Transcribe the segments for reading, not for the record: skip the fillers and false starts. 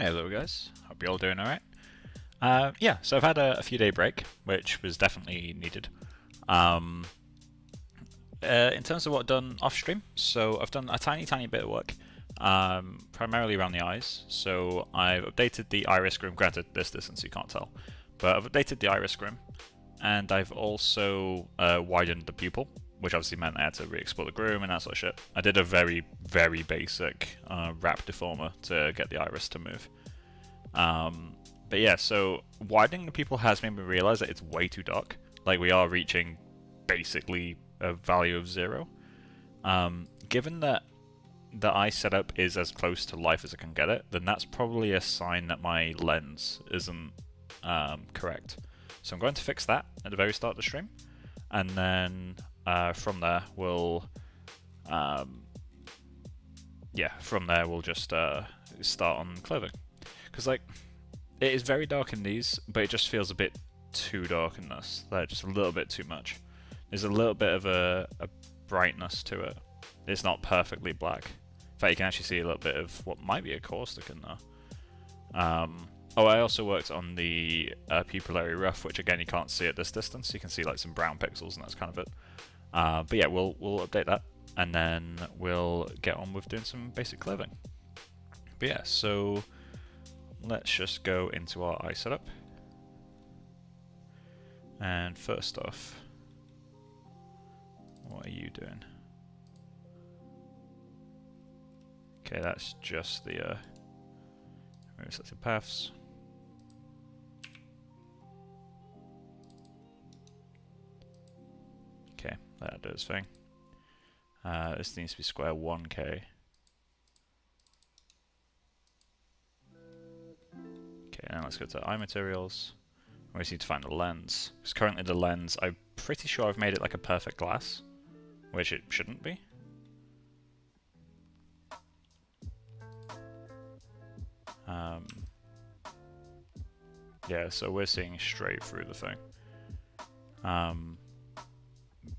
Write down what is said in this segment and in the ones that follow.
Hey, hello guys. Hope you're all doing alright. Yeah, so I've had a few day break, which was definitely needed. In terms of what I've done off stream, so I've done a tiny bit of work, primarily around the eyes. So I've updated the iris groom. Granted, this distance you can't tell, but I've updated the iris groom, and I've also widened the pupil, which obviously meant I had to re-explore the groom and that sort of shit. I did a very basic wrap deformer to get the iris to move. But yeah, so widening the pupil has made me realize that it's way too dark. Like, we are reaching basically a value of 0. Given that the eye setup is as close to life as I can get it, then that's probably a sign that my lens isn't correct. So I'm going to fix that at the very start of the stream, and then from there we'll just start on clothing, because like it is very dark in these, but it just feels a bit too dark in this. Like, just a little bit too much. There's a little bit of a brightness to it. It's not perfectly black. In fact, you can actually see a little bit of what might be a caustic in there. Oh, I also worked on the pupillary rough, which again you can't see at this distance. You can see like some brown pixels, and that's kind of it. But yeah, we'll update that, and then we'll get on with doing some basic clothing. But yeah, so let's just go into our eye setup. And first off, what are you doing? Okay, that's just the remove selected paths. Okay, that'll do its thing. This needs to be square 1K. Okay, now let's go to eye materials. We just need to find the lens, because currently the lens, I'm pretty sure I've made it like a perfect glass, which it shouldn't be. Yeah, so we're seeing straight through the thing.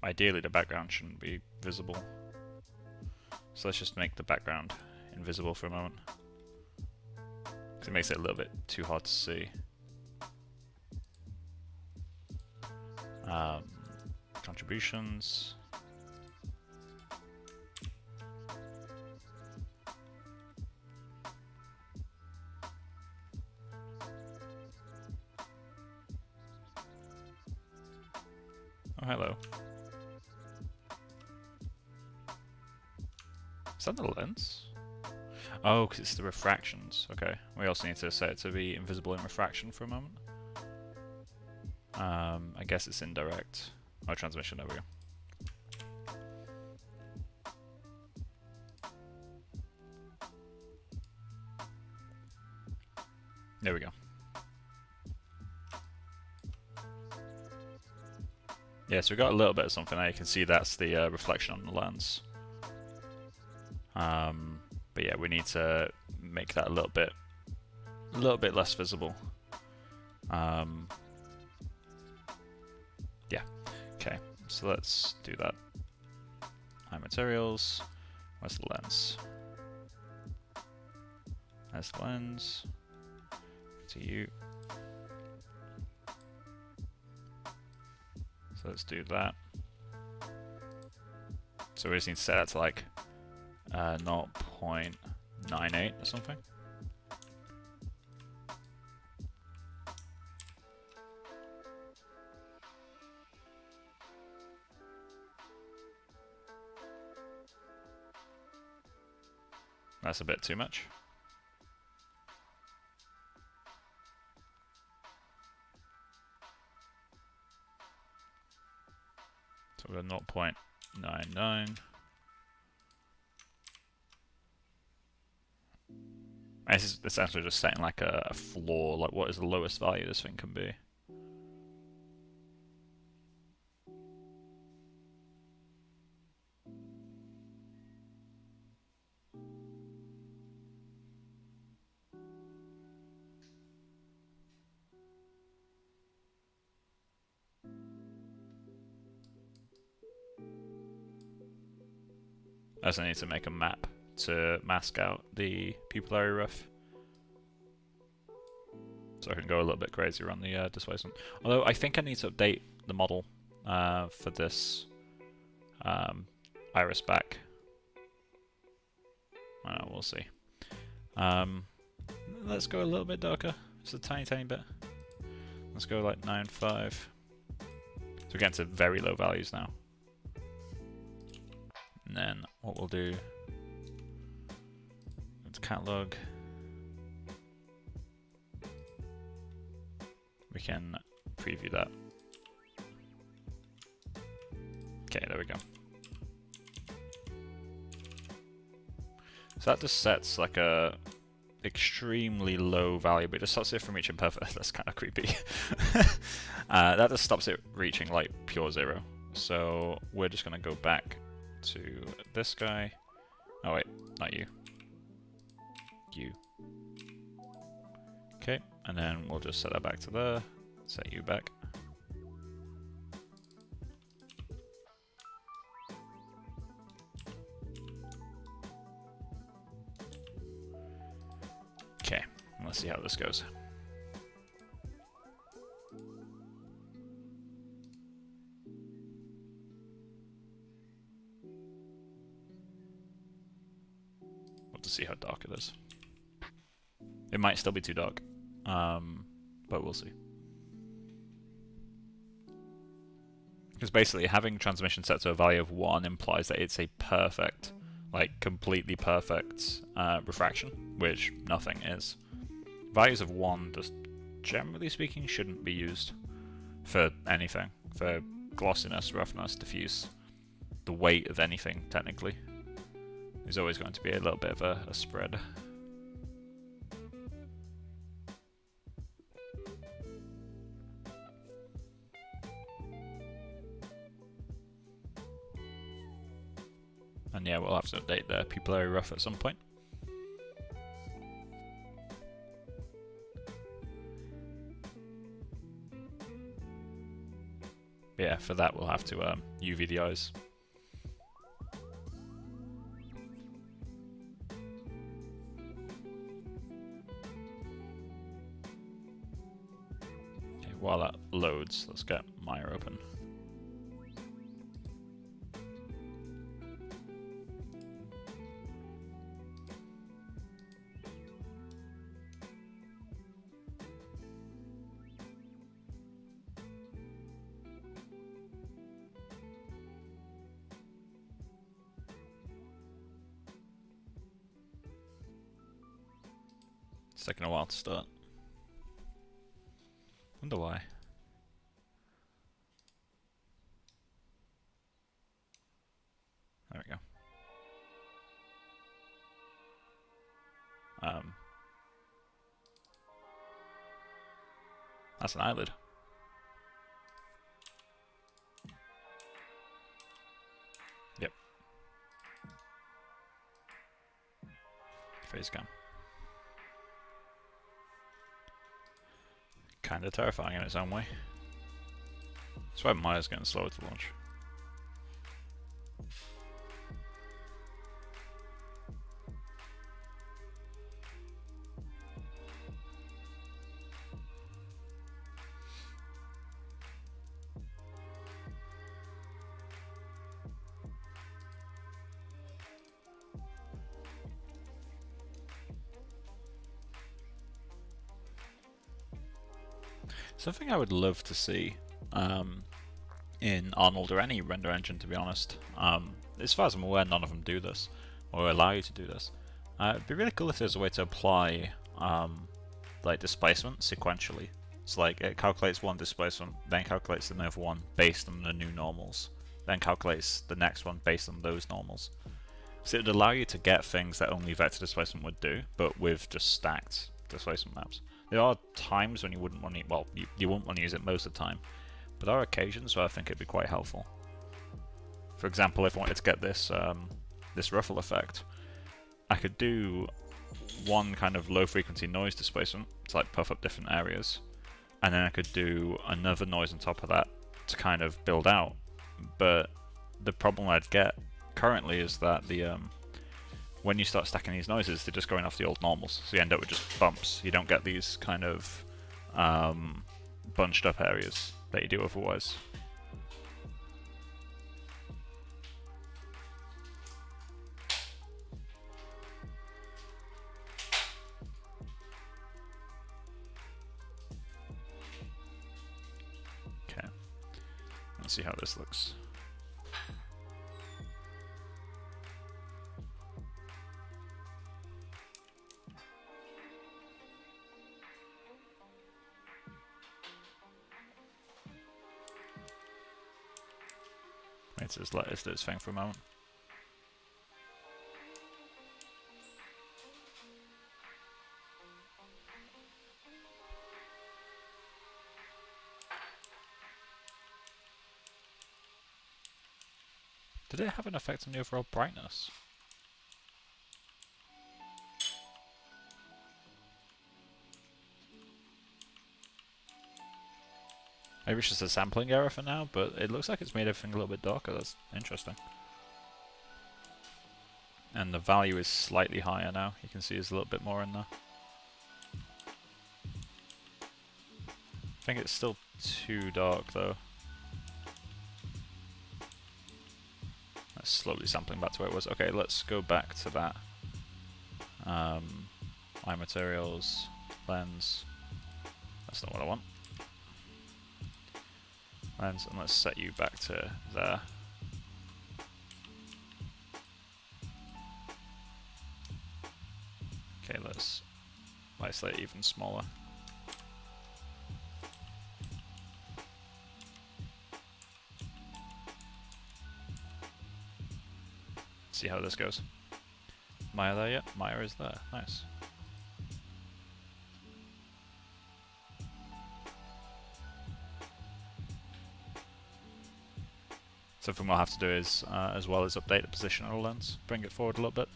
Ideally the background shouldn't be visible, so let's just make the background invisible for a moment, because it makes it a little bit too hard to see. Contributions. Oh, hello. Is that the lens? Oh, because it's the refractions. Okay. We also need to set it to be invisible in refraction for a moment. I guess it's indirect. Oh, transmission, there we go. There we go. Yeah, so we got a little bit of something there. You can see that's the reflection on the lens. But yeah, we need to make that a little bit less visible. Yeah. Okay. So let's do that. Eye materials. Where's the lens? There's the lens. To you. So let's do that. So we just need to set that to like 0.98 or something. That's a bit too much. So we're 0.99. This is essentially just setting like a floor, like what is the lowest value this thing can be. I also need to make a map to mask out the pupillary rough. so I can go a little bit crazier on the displacement. Although I think I need to update the model for this iris back. We'll see. Let's go a little bit darker, just a tiny bit. Let's go like 9.5. So we're getting to very low values now. And then what we'll do, let's catalog. We can preview that. Okay, there we go. So that just sets like a extremely low value, but it just stops it from reaching perfect. That's kind of creepy. That just stops it reaching like pure 0. So we're just gonna go back to this guy. Oh wait, not you. You. Okay, and then we'll just set that back to there. Set you back. Okay, let's see how this goes. We'll have to see how dark it is. It might still be too dark, but we'll see. Because basically having transmission set to a value of 1 implies that it's a perfect, like completely perfect refraction, which nothing is. Values of 1, just generally speaking, shouldn't be used for anything. For glossiness, roughness, diffuse. The weight of anything, technically, is always going to be a little bit of a spread. And yeah, we'll have to update the pupillary rough at some point. But yeah, for that we'll have to UV the eyes. Okay, while that loads, let's get Maya open. It's taking a while to start. Wonder why. There we go. That's an eyelid. Yep. Face cam. Kinda terrifying in its own way. That's why Maya's getting slower to launch. Something I would love to see in Arnold or any render engine, to be honest. As far as I'm aware, none of them do this, or allow you to do this. It'd be really cool if there's a way to apply like displacement sequentially. It's like it calculates one displacement, then calculates another one based on the new normals, then calculates the next one based on those normals. So it would allow you to get things that only vector displacement would do, but with just stacked displacement maps. There are times when you wouldn't want to, well, you wouldn't want to use it most of the time, but there are occasions where I think it'd be quite helpful. For example, if I wanted to get this this ruffle effect, I could do one kind of low frequency noise displacement to like puff up different areas, and then I could do another noise on top of that to kind of build out. But the problem I'd get currently is that the when you start stacking these noises, they're just going off the old normals, so you end up with just bumps. You don't get these kind of bunched up areas that you do otherwise. Okay, let's see how this looks. Let's just let this do its thing for a moment. Did it have an effect on the overall brightness? Maybe it's just a sampling error for now, but it looks like it's made everything a little bit darker. That's interesting. And the value is slightly higher now. You can see there's a little bit more in there. I think it's still too dark though. That's slowly sampling back to where it was. Okay, let's go back to that. Eye materials, lens. That's not what I want. Lens, and let's set you back to there. Okay, let's isolate even smaller. See how this goes. Maya there yet? Maya is there. Nice. Something we'll have to do is, as well as update the position of the lens, bring it forward a little bit.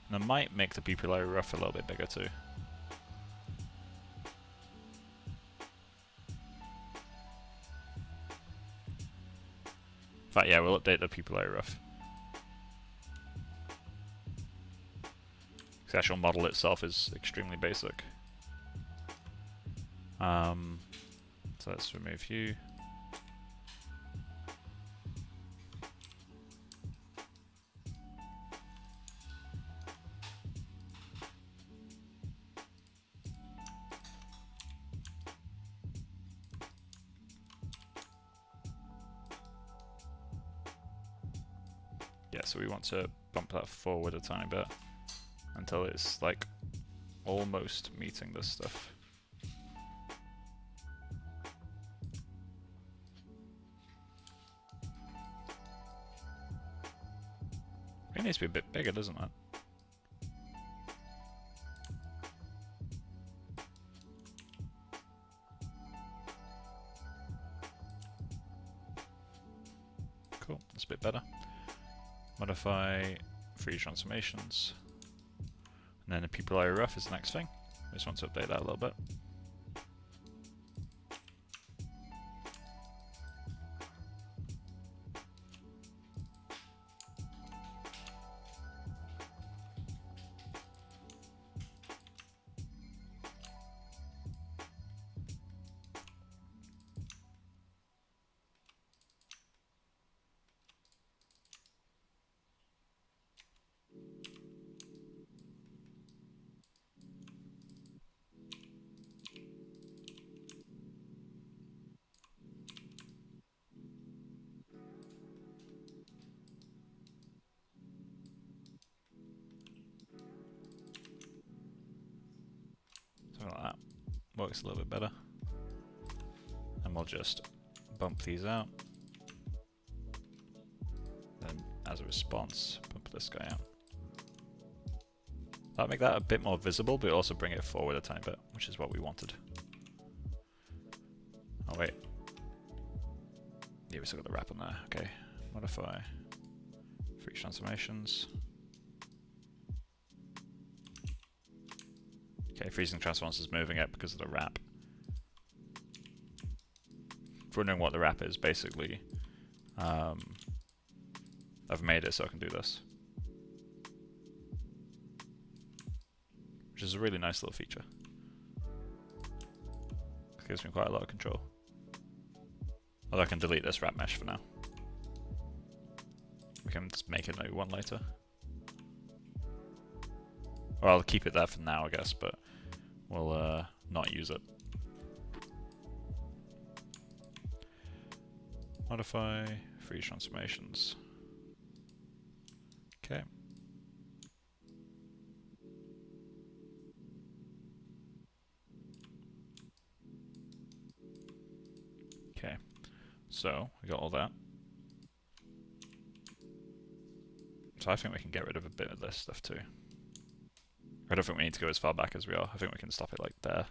And I might make the pupillary rough a little bit bigger too. In fact, yeah, we'll update the pupillary rough. The actual model itself is extremely basic. So let's remove you. Yeah, so we want to bump that forward a tiny bit until it's like almost meeting this stuff. It needs to be a bit bigger, doesn't it? Cool, that's a bit better. Modify 3D transformations. And then the pupillary rough is the next thing. I just want to update that a little bit. Something like that. Works a little bit better. And we'll just bump these out. Then as a response, bump this guy out. That'll make that a bit more visible, but also bring it forward a tiny bit, which is what we wanted. Oh wait. Yeah, we still got the wrap on there. Okay. Modify 3D transformations. Okay, freezing transforms is moving it because of the wrap. If you're wondering what the wrap is, basically, I've made it so I can do this. Which is a really nice little feature. It gives me quite a lot of control. Although I can delete this wrap mesh for now. We can just make a new one later. Or I'll keep it there for now, I guess, but we'll not use it. Modify, freeze transformations. Okay. Okay, so we got all that. So I think we can get rid of a bit of this stuff too. I don't think we need to go as far back as we are. I think we can stop it like there.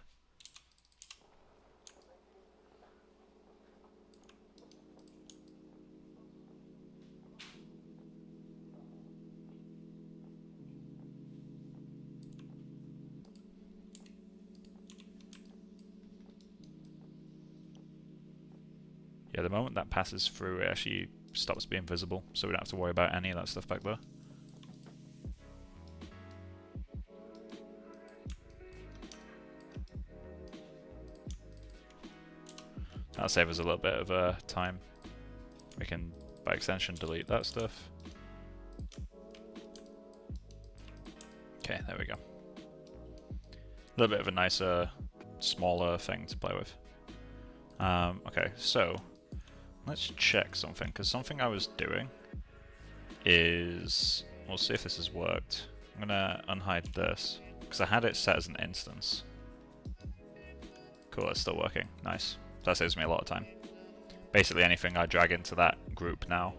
Yeah, the moment that passes through, it actually stops being visible, so we don't have to worry about any of that stuff back there. That'll save us a little bit of time. We can, by extension, delete that stuff. Okay, there we go. A little bit of a nicer, smaller thing to play with. Okay, so let's check something, because something I was doing is, we'll see if this has worked. I'm gonna unhide this, because I had it set as an instance. Cool, it's still working. Nice. That saves me a lot of time. Basically anything I drag into that group now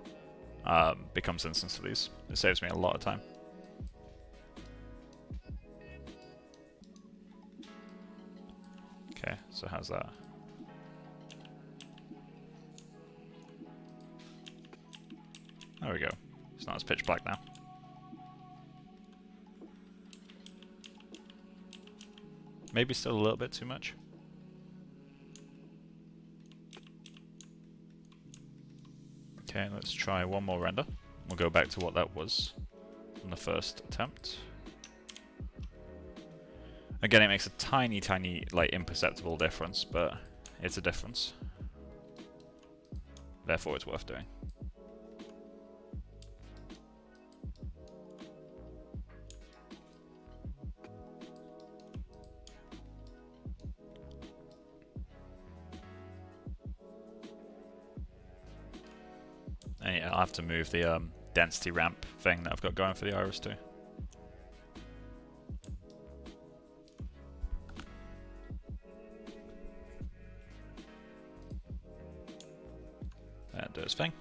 becomes instance of these. It saves me a lot of time. Okay, so how's that? There we go. It's not as pitch black now. Maybe still a little bit too much. Okay, let's try one more render. We'll go back to what that was on the first attempt. Again, it makes a tiny, like, imperceptible difference, but it's a difference. Therefore, it's worth doing. And yeah, I'll have to move the density ramp thing that I've got going for the iris too. And do its thing.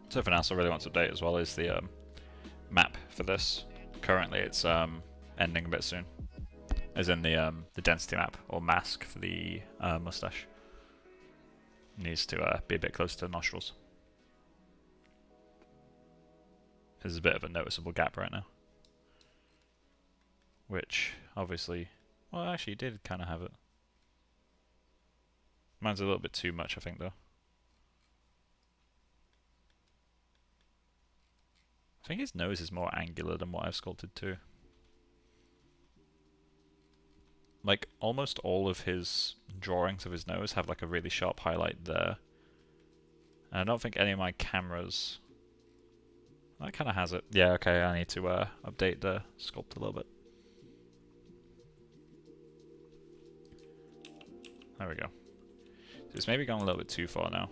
Something else I really want to update as well is the map for this. Currently it's ending a bit soon. As in the density map, or mask for the mustache. Needs to be a bit closer to the nostrils. There's a bit of a noticeable gap right now. Which, obviously, well actually it did kind of have it. Mine's a little bit too much I think though. I think his nose is more angular than what I've sculpted too. Like, almost all of his drawings of his nose have like a really sharp highlight there. And I don't think any of my cameras... That kind of has it. Yeah, okay, I need to update the sculpt a little bit. There we go. So it's maybe gone a little bit too far now.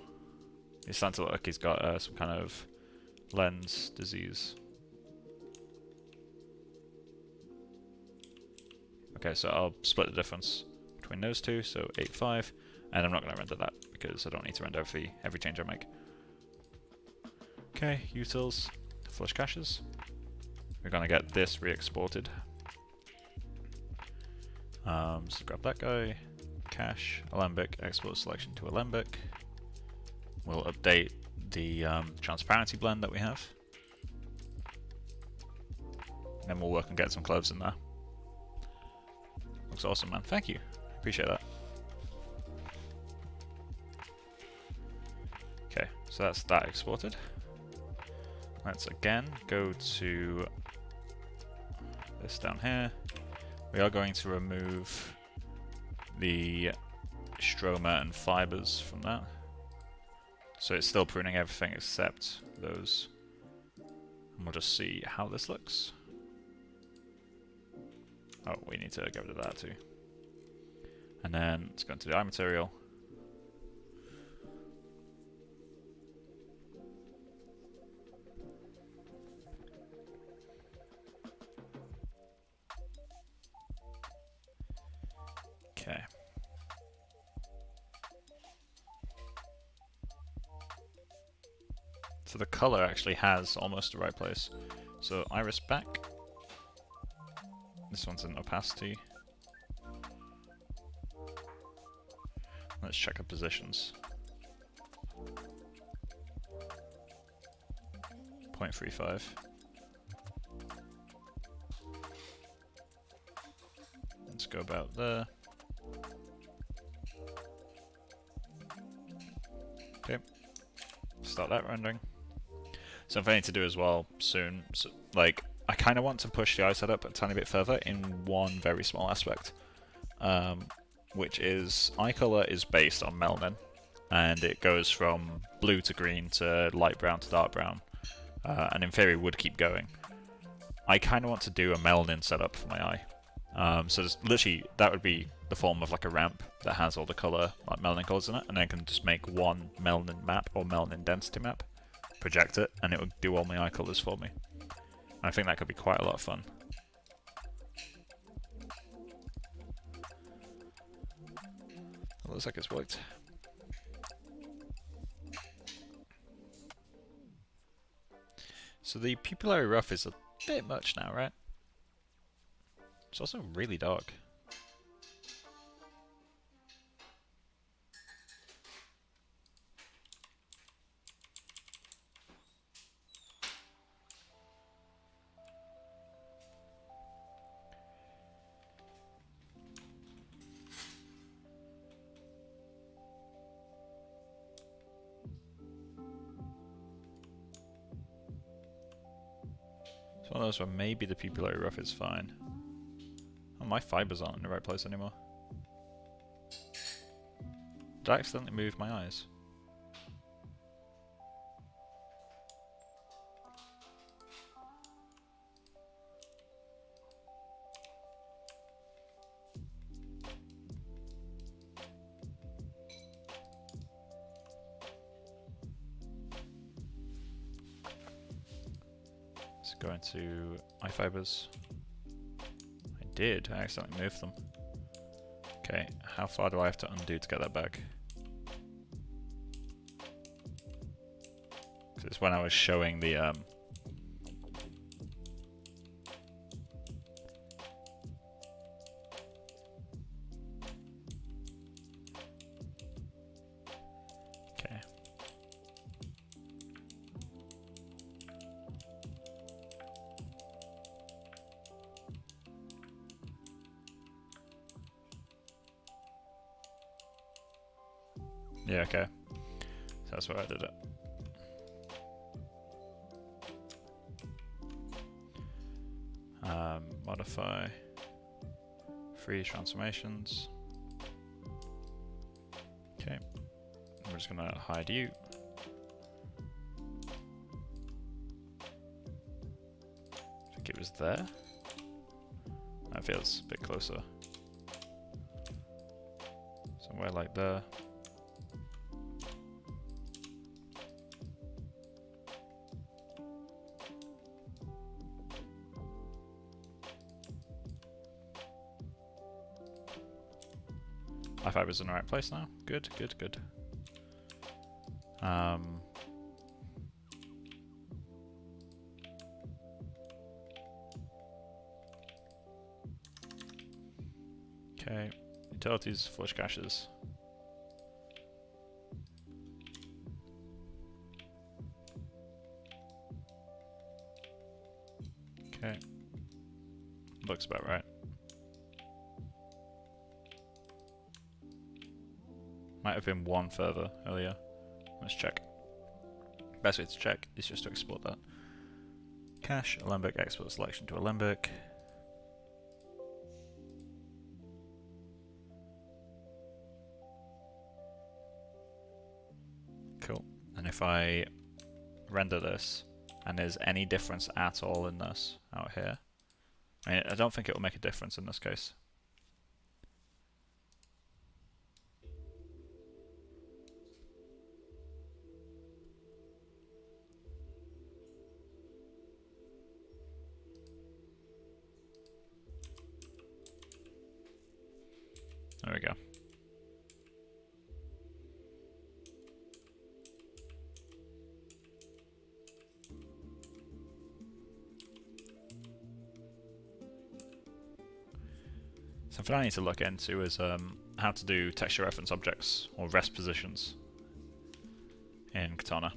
He's starting to look like he's got some kind of lens disease. Okay, so I'll split the difference between those two, so 8.5, And I'm not going to render that because I don't need to render every change I make. Okay, utils, flush caches. We're going to get this re-exported. So grab that guy, cache, Alembic, export selection to Alembic. We'll update the transparency blend that we have. And then we'll work and get some clothes in there. Looks awesome, man. Thank you. Appreciate that. Okay, so that's that exported. Let's again go to this down here. We are going to remove the stroma and fibers from that. So it's still pruning everything except those. And we'll just see how this looks. Oh, we need to get rid of that too. And then let's go into the eye material. Okay. So the color actually has almost the right place. So iris back. This one's in opacity. Let's check our positions. 0.35. Let's go about there. Okay. Start that rendering. Something I need to do as well soon. So, like, I kind of want to push the eye setup a tiny bit further in one very small aspect, which is eye color is based on melanin, and it goes from blue to green to light brown to dark brown, and in theory would keep going. I kind of want to do a melanin setup for my eye. So just literally that would be the form of like a ramp that has all the color, like melanin colors in it, and then I can just make one melanin map or melanin density map, project it, and it would do all my eye colors for me. I think that could be quite a lot of fun. It looks like it's worked. So the pupillary rough is a bit much now, right? It's also really dark. It's one of those where maybe the pupillary rough is fine. Oh, my fibers aren't in the right place anymore. Did I accidentally move my eyes? Let's go into eye fibers. I did, I accidentally moved them. Okay, how far do I have to undo to get that back? Because it's when I was showing the okay. Yeah, okay. So that's where I did it. Modify, freeze transformations. Okay, we're just gonna hide you. I think it was there. That feels a bit closer. Somewhere like there. i5 is in the right place now. Good, good, good. Okay, utilities, flush caches. Okay, looks about right. Might have been one further earlier. Let's check. Best way to check is just to export that. Cache, Alembic, export selection to Alembic. Cool. And if I render this, and there's any difference at all in this out here, I mean, I don't think it will make a difference in this case. There we go. Something I need to look into is how to do texture reference objects or rest positions in Katana,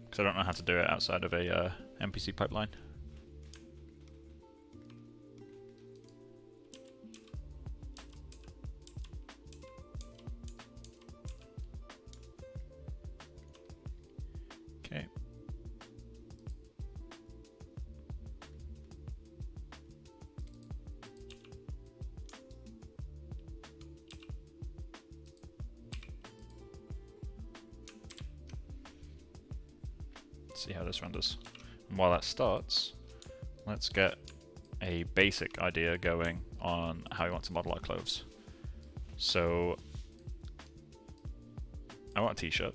because I don't know how to do it outside of a MPC pipeline. Okay. See how this renders. And while that starts, let's get a basic idea going on how we want to model our clothes. So I want a t-shirt.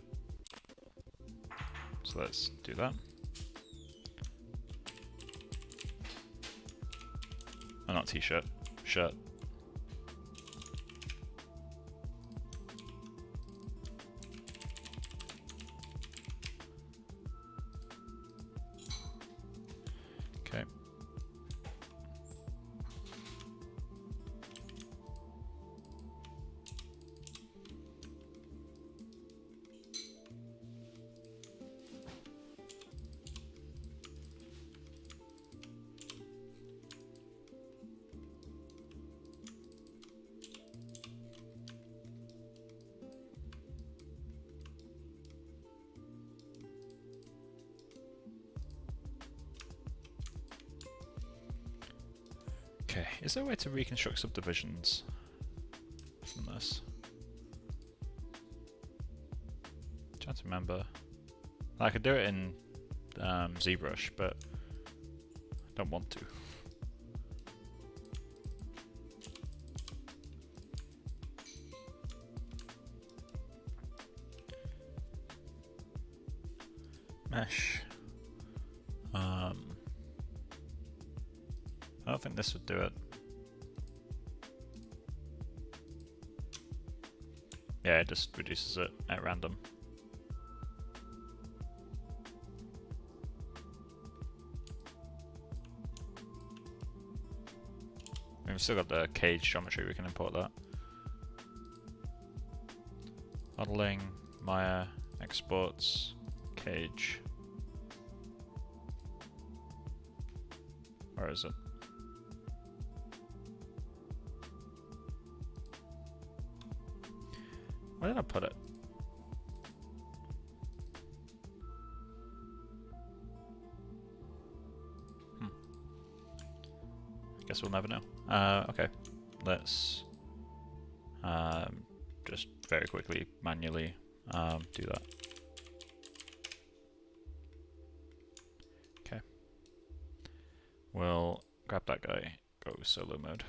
So let's do that. Oh, not t-shirt, shirt. Okay. Okay, is there a way to reconstruct subdivisions from this? Trying to remember. I could do it in ZBrush, but I don't want to. Mesh. I don't think this would do it. Yeah, it just reduces it at random. We've still got the cage geometry, we can import that. Modeling, Maya, exports, cage. Where is it? Where did I put it? Guess we'll never know. Okay, let's just very quickly manually do that. Okay, we'll grab that guy, go solo mode.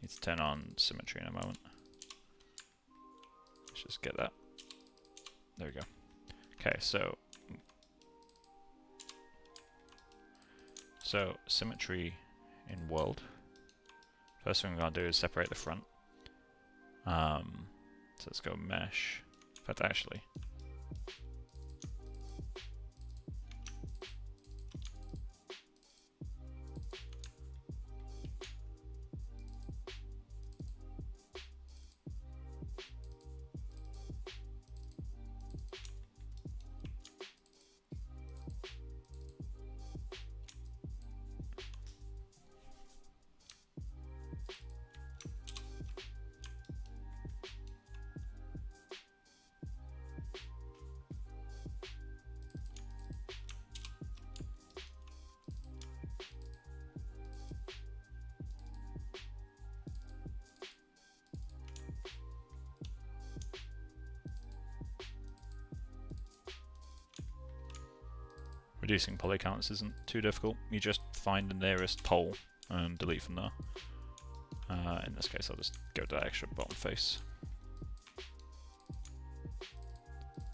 Need to turn on symmetry in a moment. Let's just get that. There we go. Okay, so So symmetry in world. First thing we're going to do is separate the front. So let's go mesh. In fact, actually, reducing poly counts isn't too difficult. You just find the nearest pole and delete from there. In this case, I'll just go to that extra bottom face.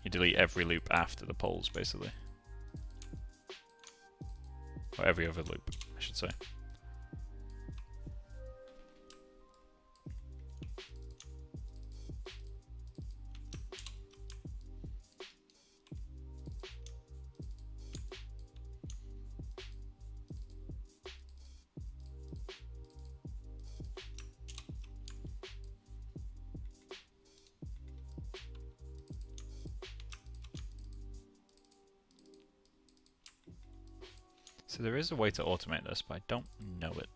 You delete every loop after the poles, basically. Or every other loop, I should say. So there is a way to automate this, but I don't know it.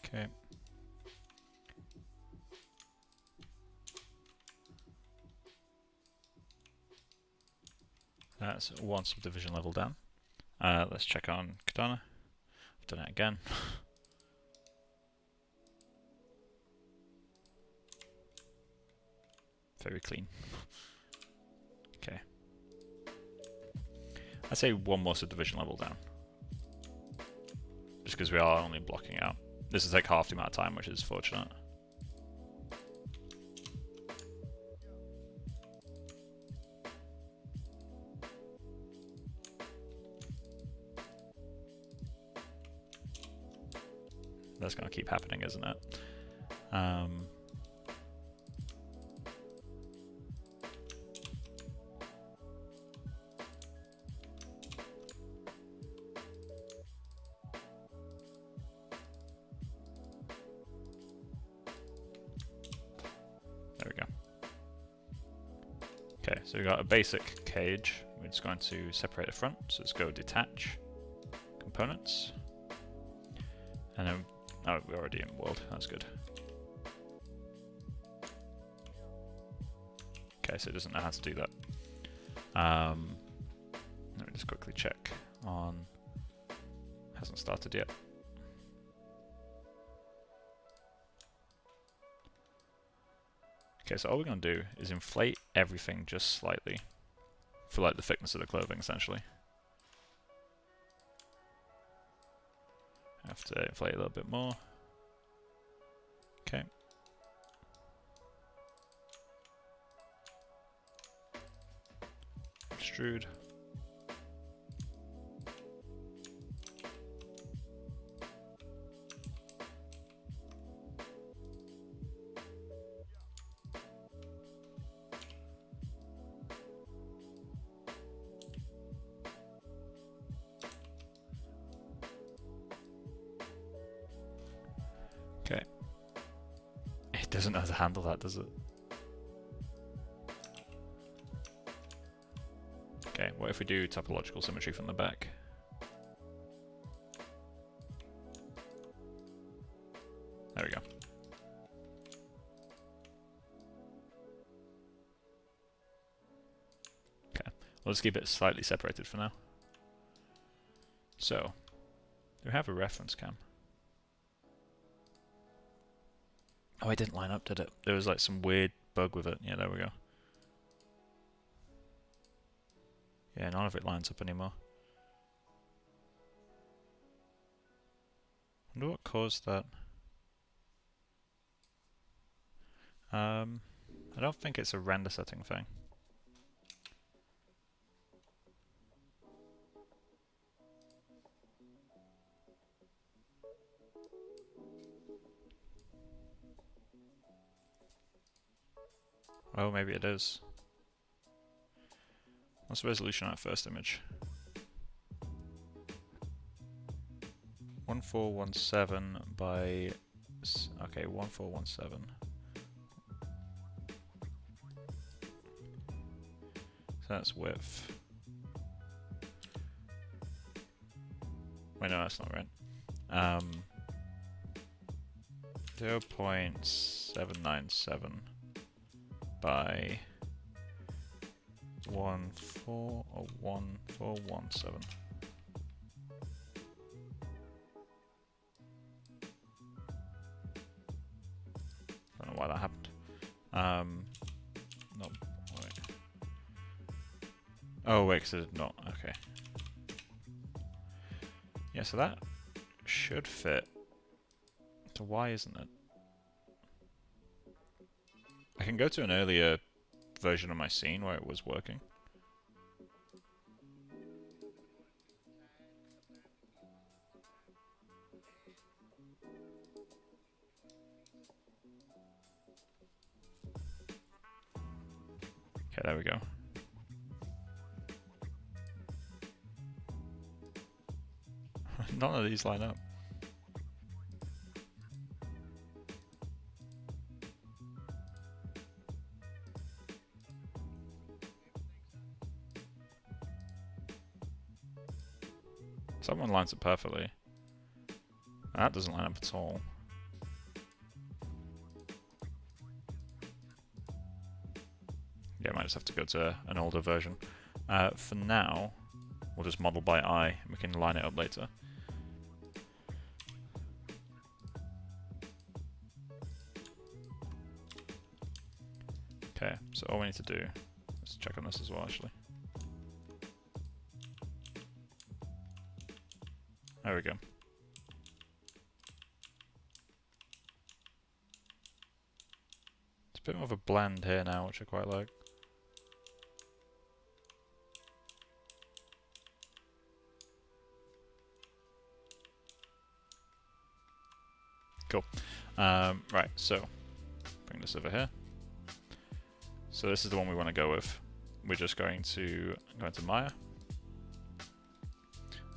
Okay. That's one subdivision level down. Let's check on Katana. I've done it again. Very clean. Okay. I'd say one more subdivision level down. Just because we are only blocking out. This is like half the amount of time, which is fortunate. That's going to keep happening, isn't it? There we go. Okay, so we've got a basic cage. We're just going to separate the front. So let's go detach components. And then, oh, we're already in world. That's good. Okay, so it doesn't know how to do that. Let me just quickly check on. Hasn't started yet. Okay, so all we're going to do is inflate everything just slightly for like the thickness of the clothing, essentially. I have to inflate a little bit more. Okay. Extrude. Okay. It doesn't know how to handle that, does it? Okay, what if we do topological symmetry from the back? There we go. Okay, we'll just keep it slightly separated for now. So, do we have a reference cam? Oh, it didn't line up, did it? There was like some weird bug with it. Yeah, there we go. Yeah, none of it lines up anymore. Wonder what caused that. I I don't think it's a render setting thing. Oh, maybe it is. What's the resolution on that first image? 1417 by... Okay, 1417. So that's width. Wait, no, that's not right. 0.797 by 1417. Don't know why that happened. No, wait. Oh wait, because it did not. Okay. Yeah, so that should fit. So why isn't it? I can go to an earlier version of my scene where it was working. Okay, there we go. None of these line up. Someone lines up perfectly. That doesn't line up at all. Yeah, I might just have to go to an older version. For now, we'll just model by eye, and we can line it up later. Okay, so all we need to do, let's check on this as well actually. There we go. It's a bit more of a blend here now, which I quite like. Cool. Right, so bring this over here. So this is the one we want to go with. We're just going to go into Maya.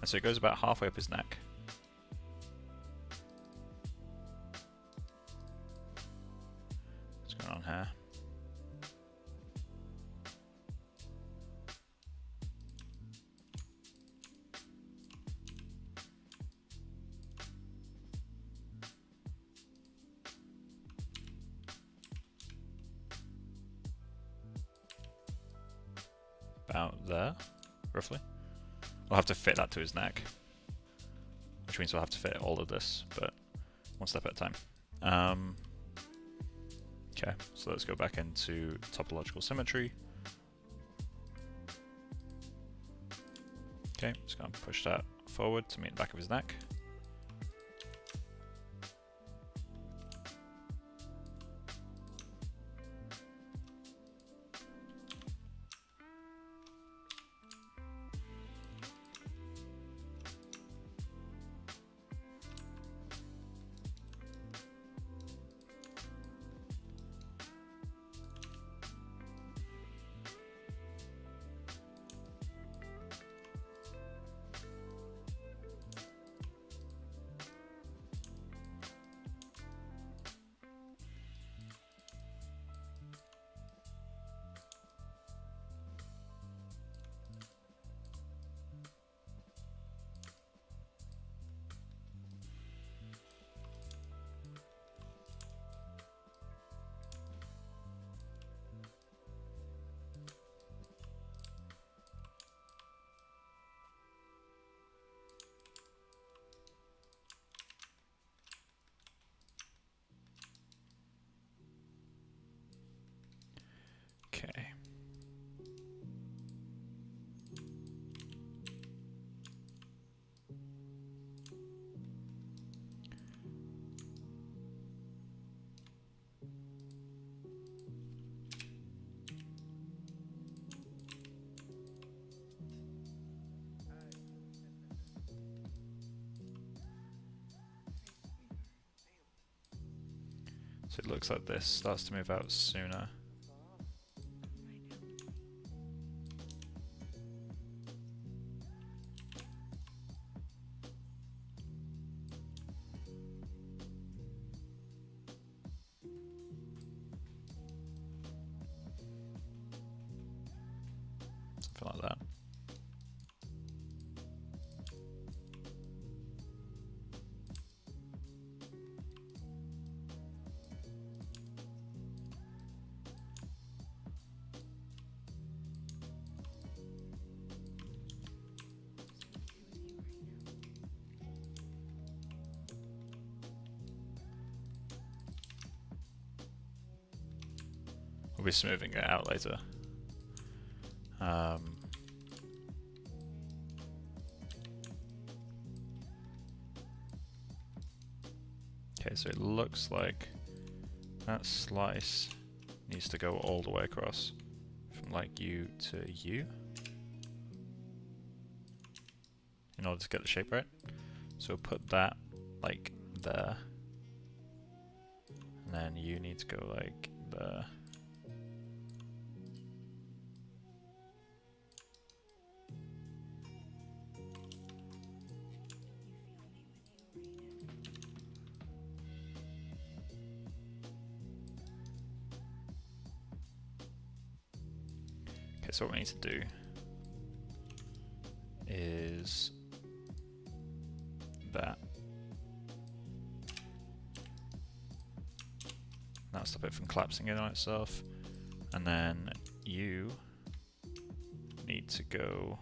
And so it goes about halfway up his neck. What's going on here? About there, roughly. We'll have to fit that to his neck, which means we'll have to fit all of this, but one step at a time. Okay, so let's go back into topological symmetry. Okay, just going to push that forward to meet the back of his neck. So it looks like this starts to move out sooner. Something like that. We'll be smoothing it out later. Okay, so it looks like that slice needs to go all the way across from like U to U in order to get the shape right. So put that like there, and then U needs to go like there. Okay, so what we need to do is that. That'll stop it from collapsing in on itself. And then you need to go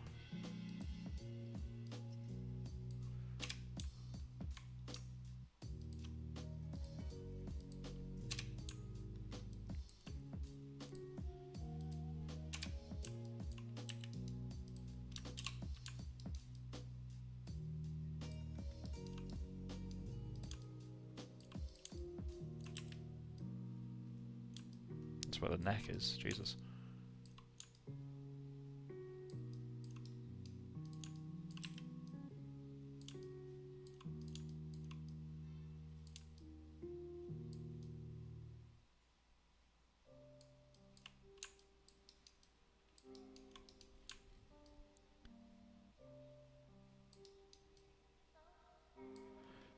where the neck is, Jesus.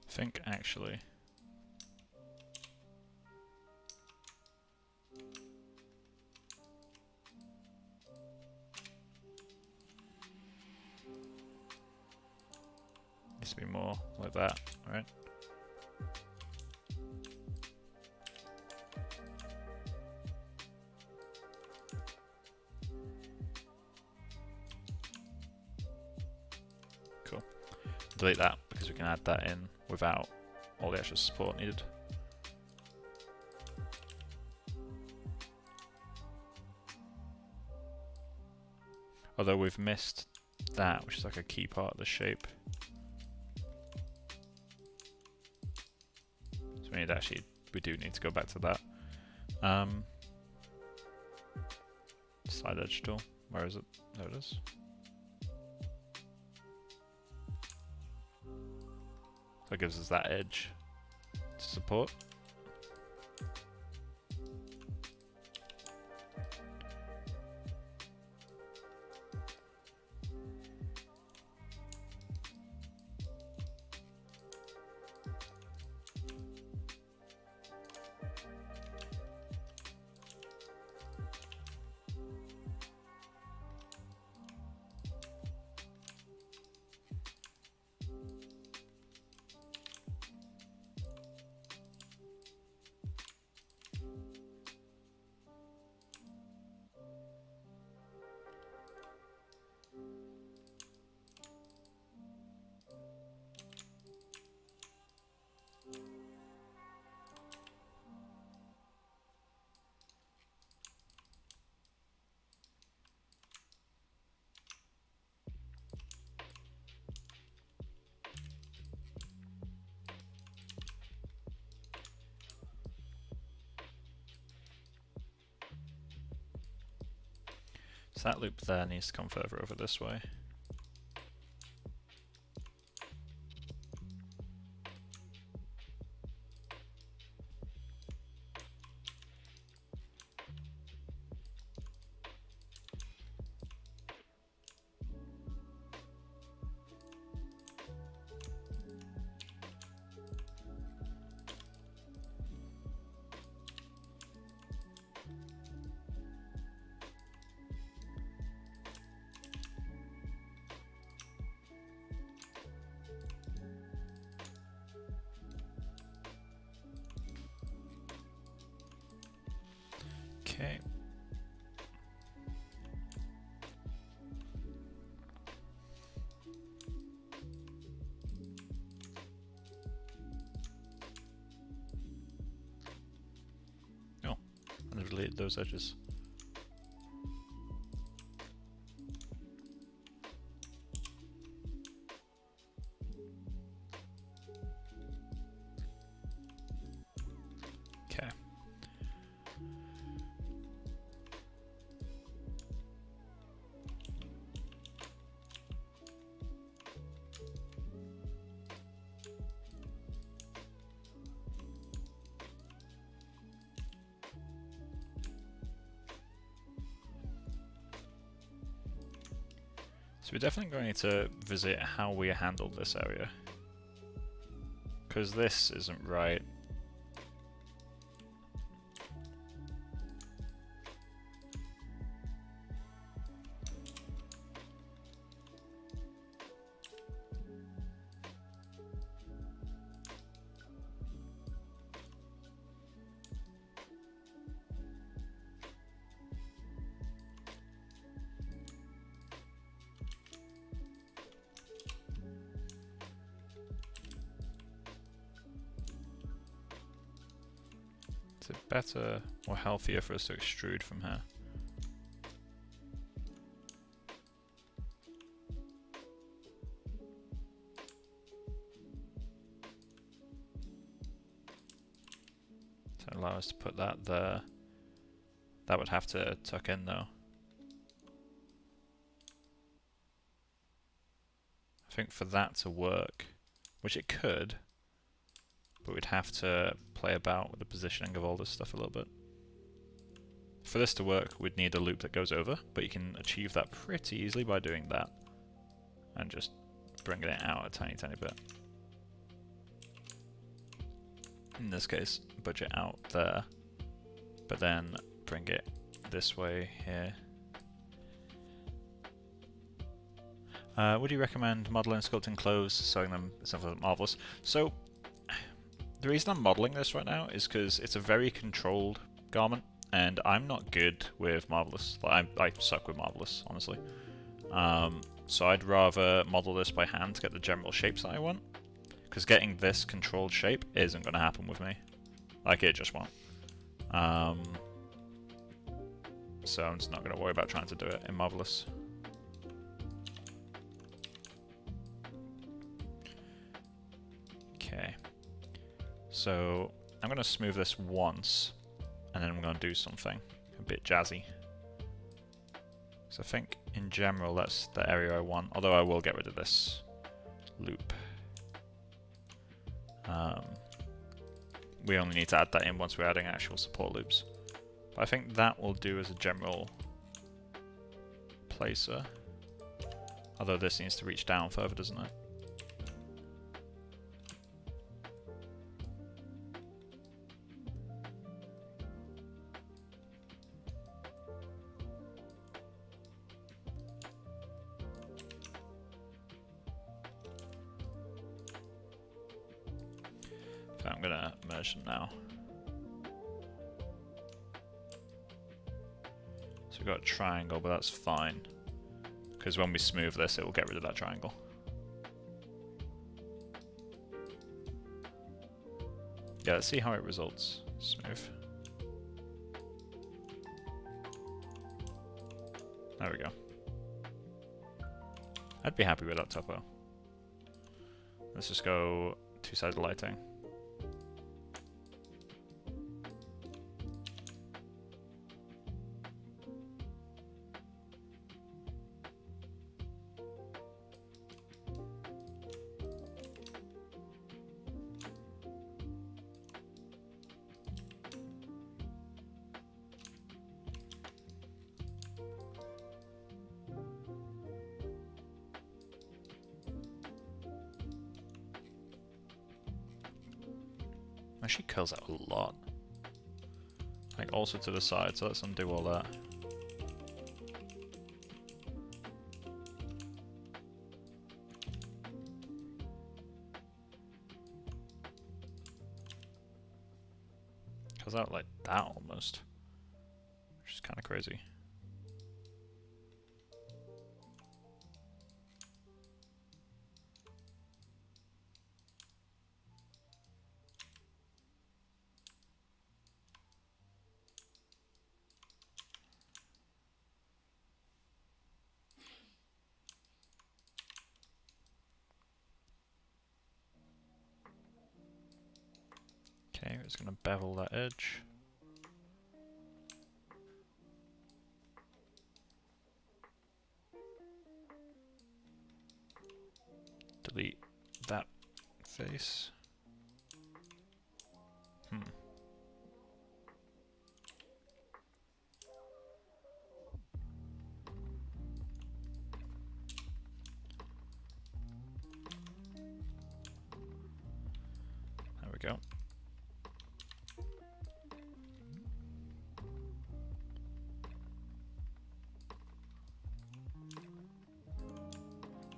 I think actually needs to be more like that, right? Cool. Delete that because we can add that in without all the extra support needed. Although we've missed that, which is like a key part of the shape. So we do need to go back to that. Side edge tool, where is it? There it is. So it gives us that edge to support. So that loop there needs to come further over this way. delete those edges. Okay. So we're definitely going to visit how we handled this area, because this isn't right. Is it better or healthier for us to extrude from here? To allow us to put that there. That would have to tuck in though. I think for that to work, which it could, but we'd have to play about with the positioning of all this stuff a little bit. For this to work, we'd need a loop that goes over, but you can achieve that pretty easily by doing that and just bringing it out a tiny, tiny bit. In this case, budget out there, but then bring it this way here. Would you recommend modeling, sculpting clothes, sewing them? It's not marvelous. So the reason I'm modeling this right now is because it's a very controlled garment, and I'm not good with marvelous. Like, I suck with marvelous, honestly. So I'd rather model this by hand to get the general shapes that I want, because getting this controlled shape isn't going to happen with me. Like, it just won't. So I'm just not going to worry about trying to do it in marvelous. Okay. So I'm going to smooth this once, and then I'm going to do something a bit jazzy. So I think in general that's the area I want, although I will get rid of this loop. We only need to add that in once we're adding actual support loops. But I think that will do as a general placer. Although this needs to reach down further, doesn't it? So I'm gonna merge them now. So we've got a triangle, but that's fine, because when we smooth this, it will get rid of that triangle. Yeah, let's see how it results. Smooth. There we go. I'd be happy with that topo. Let's just go two-sided lighting. Actually curls out a lot. Like also to the side, so let's undo all that. Curls out like that almost, which is kind of crazy. Okay, we're just going to bevel that edge. Delete that face. There we go.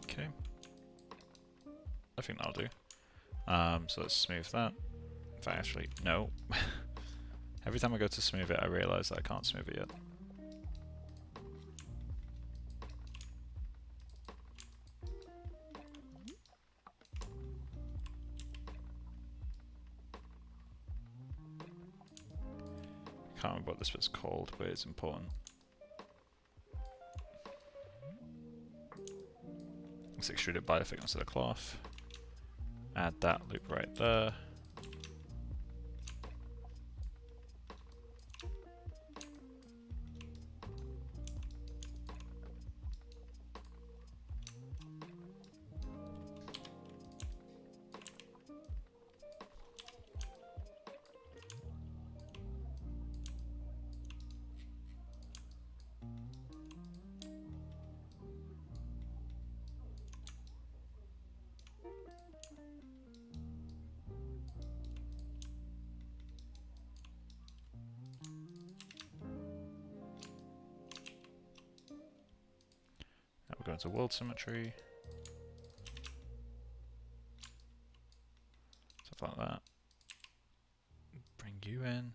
Okay. I think that'll do. So let's smooth that. In fact, actually, no. Every time I go to smooth it, I realise that I can't smooth it yet. I can't remember what this bit's called, but it's important. Let's extrude it by the thickness of the cloth. Add that loop right there. Now we'll go into world symmetry. Stuff like that. Bring you in.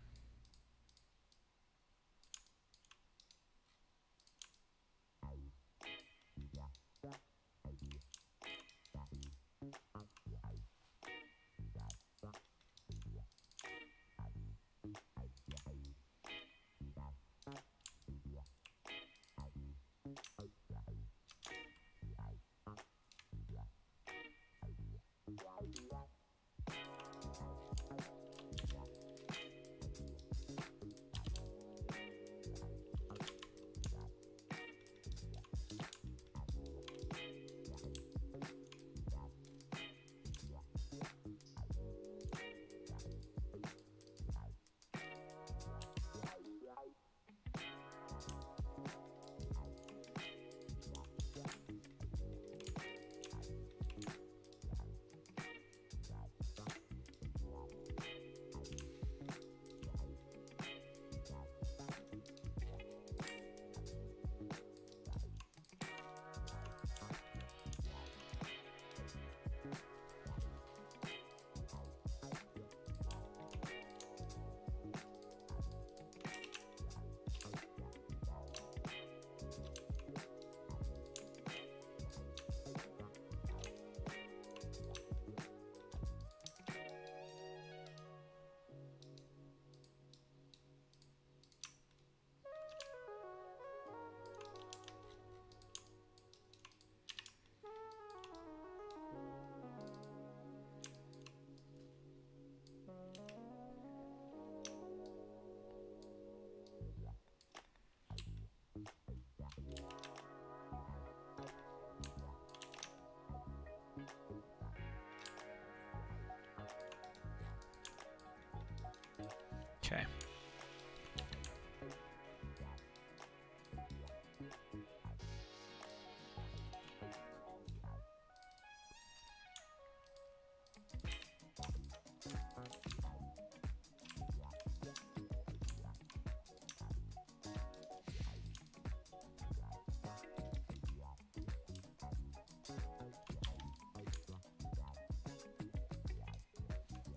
Okay.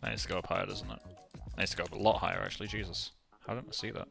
That needs to go up higher, doesn't it? That needs to go up a lot higher, actually. Jesus. How didn't I see that?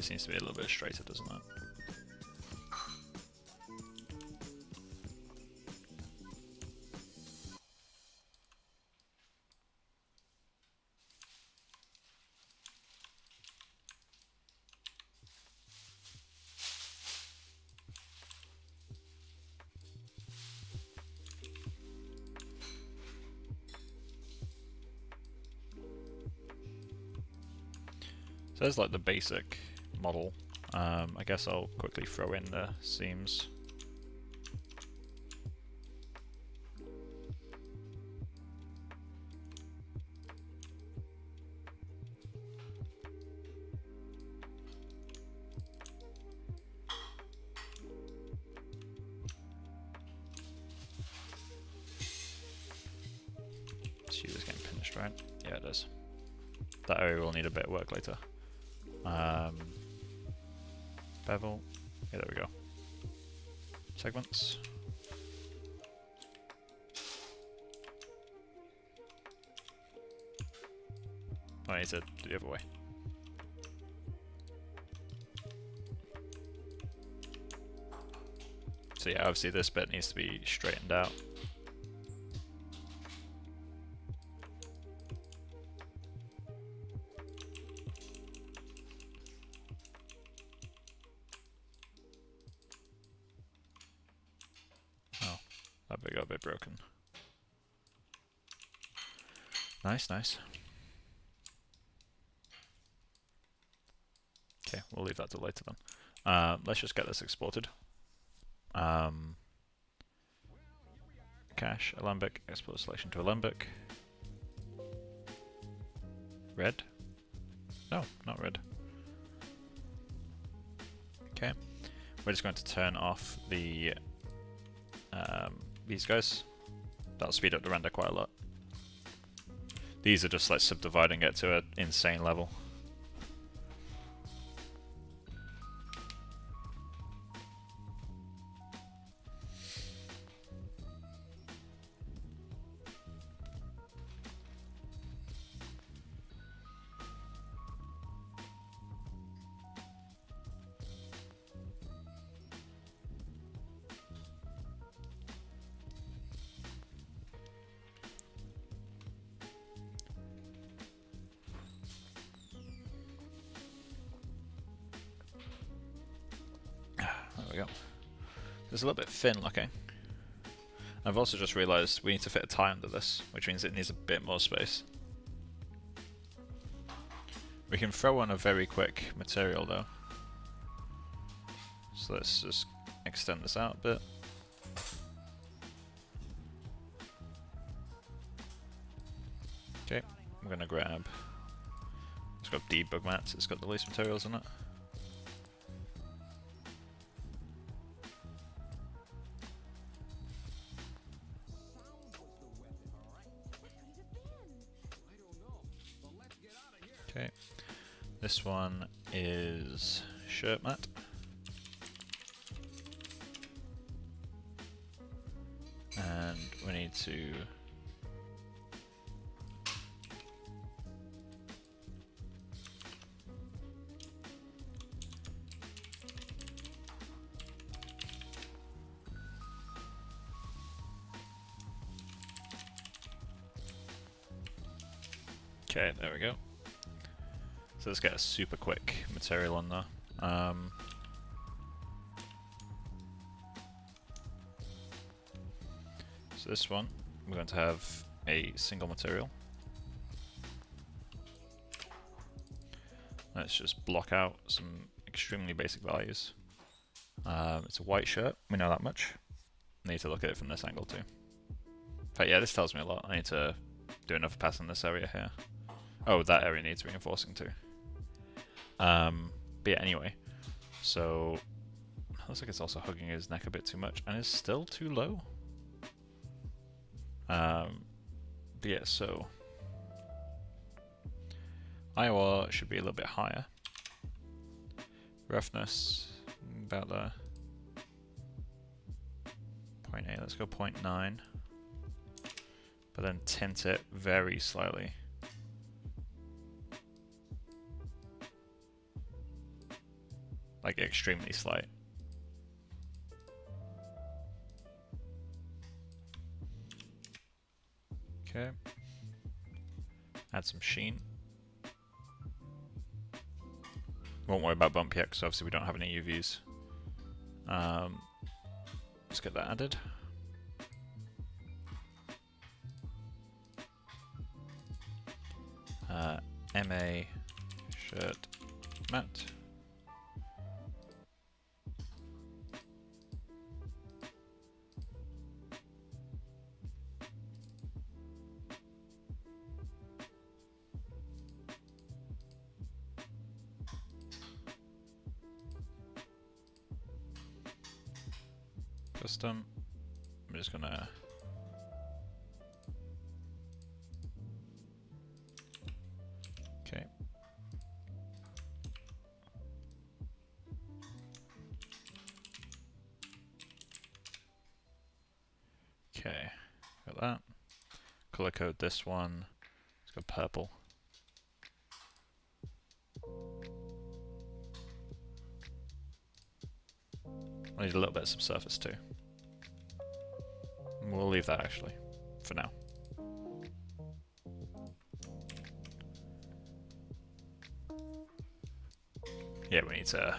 This needs to be a little bit straighter, doesn't it? So there's like the basic model. I guess I'll quickly throw in the seams. See this getting finished, right? Yeah, it is. That area will need a bit of work later. Bevel. Yeah, there we go. Segments. Oh, I need to do the other way. So yeah, obviously this bit needs to be straightened out. Oh, that bit got a bit broken. Nice, nice. Okay, we'll leave that till later then. Let's just get this exported. Cache, Alembic, export selection to Alembic. Red? No, not red. Okay, we're just going to turn off the these guys. That'll speed up the render quite a lot. These are just like subdividing it to an insane level. There we go. It's a little bit thin looking. I've also just realised we need to fit a tie under this, which means it needs a bit more space. We can throw on a very quick material though. So let's just extend this out a bit. Okay, I'm gonna grab, it's got debug mats, it's got the least materials in it. Okay, this one is shirt mat. And we need to okay, there we go. So let's get a super quick material on there. So this one, we're going to have a single material. Let's just block out some extremely basic values. It's a white shirt, we know that much. I need to look at it from this angle too. But yeah, this tells me a lot. I need to do another pass in this area here. Oh, that area needs reinforcing too. But yeah, anyway, so looks like it's also hugging his neck a bit too much and is still too low. But yeah, so IOR should be a little bit higher. Roughness about there. 0.8, let's go 0.9. But then tint it very slightly. like extremely slight. Okay. Add some sheen. Won't worry about bump yet because obviously we don't have any UVs. Let's get that added. MA shirt matte. Custom. I'm just gonna okay. Okay, got that. Color code this one. Let's go purple. I need a little bit of subsurface too. We'll leave that actually, for now. Yeah, we need to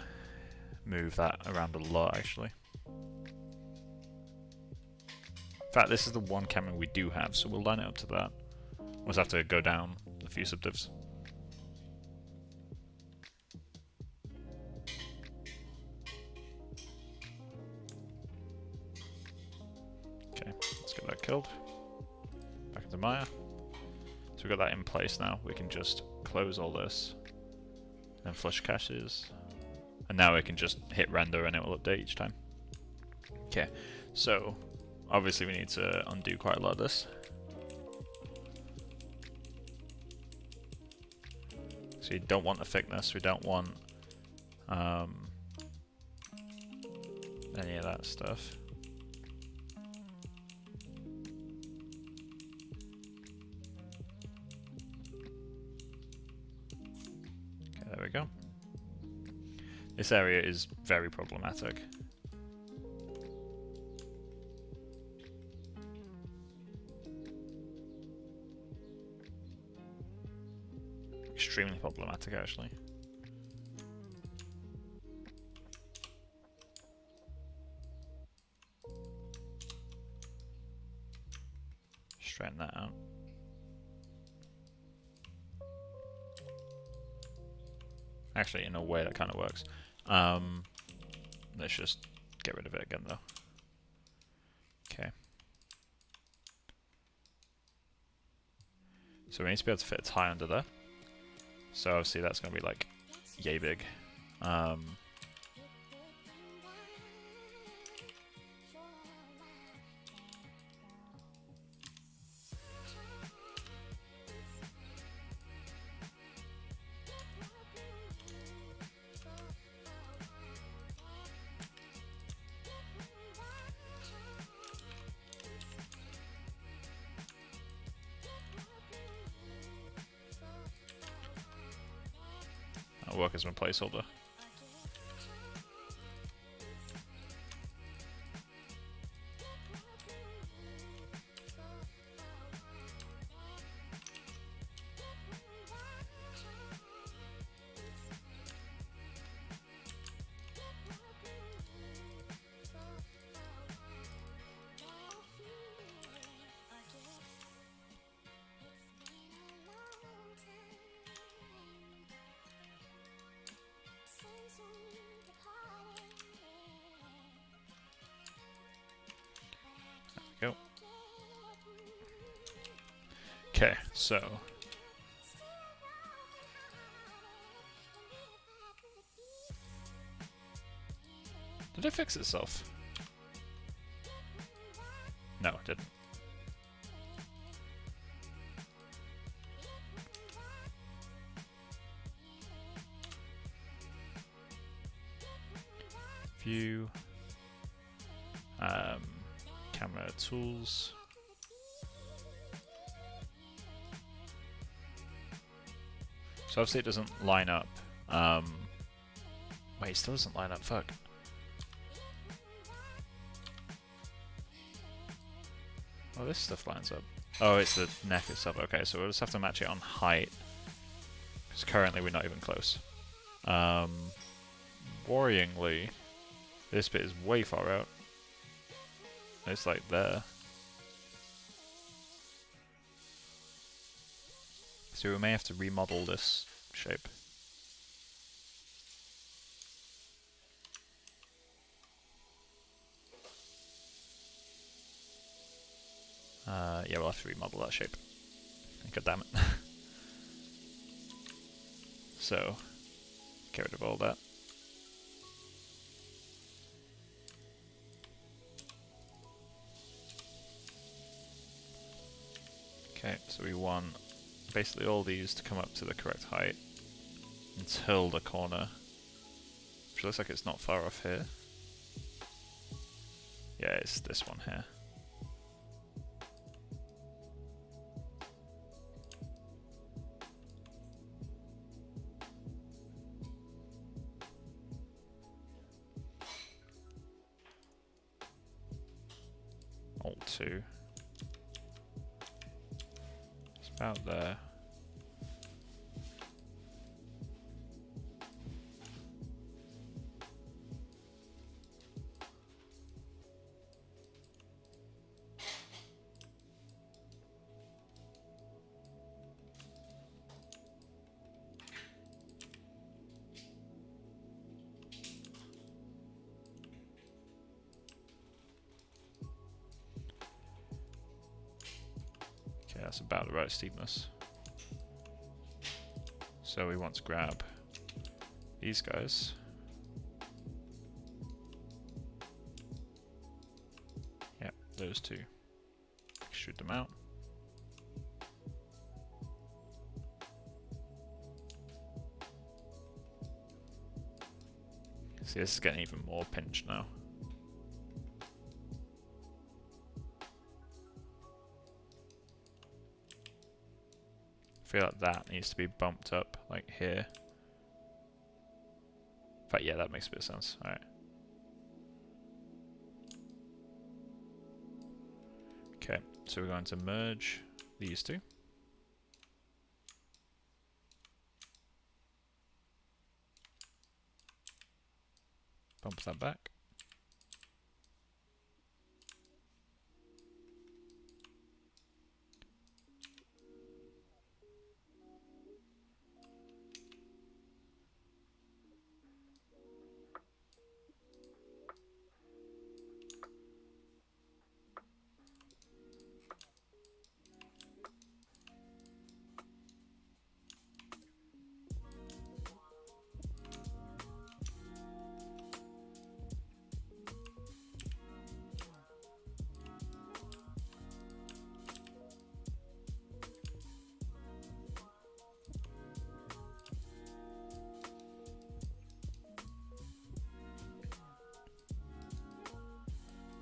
move that around a lot actually. In fact, this is the one camera we do have, so we'll line it up to that. We'll just have to go down a few subdivs. Okay, let's get that killed. Back into Maya. So we've got that in place now. We can just close all this and flush caches. And now we can just hit render and it will update each time. Okay, so obviously we need to undo quite a lot of this. So you don't want the thickness, we don't want any of that stuff. Okay, there we go. This area is very problematic. Extremely problematic, actually. Straighten that out. Actually, in a way, that kind of works. Let's just get rid of it again, though. Okay. So we need to be able to fit a tie under there. So obviously that's going to be like yay big. That'll work as my placeholder. Go. Okay, so did it fix itself? No, it didn't. View. Camera tools. So obviously it doesn't line up Wait, it still doesn't line up, fuck. Oh, this stuff lines up. Oh, it's the neck itself. Okay, so we'll just have to match it on height. Because currently we're not even close. Worryingly, this bit is way far out. It's like there. So we may have to remodel this shape. Yeah, we'll have to remodel that shape. God damn it. So, get rid of all that. Okay, so we want basically all these to come up to the correct height until the corner, which looks like it's not far off here. Yeah, it's this one here. Alt 2. It's about there. Okay, that's about the right steepness. So we want to grab these guys. Yep, those two. Shoot them out. See, this is getting even more pinched now. I feel like that needs to be bumped up, like here. In fact, yeah, that makes a bit of sense. Alright. Okay, so we're going to merge these two. Bump that back.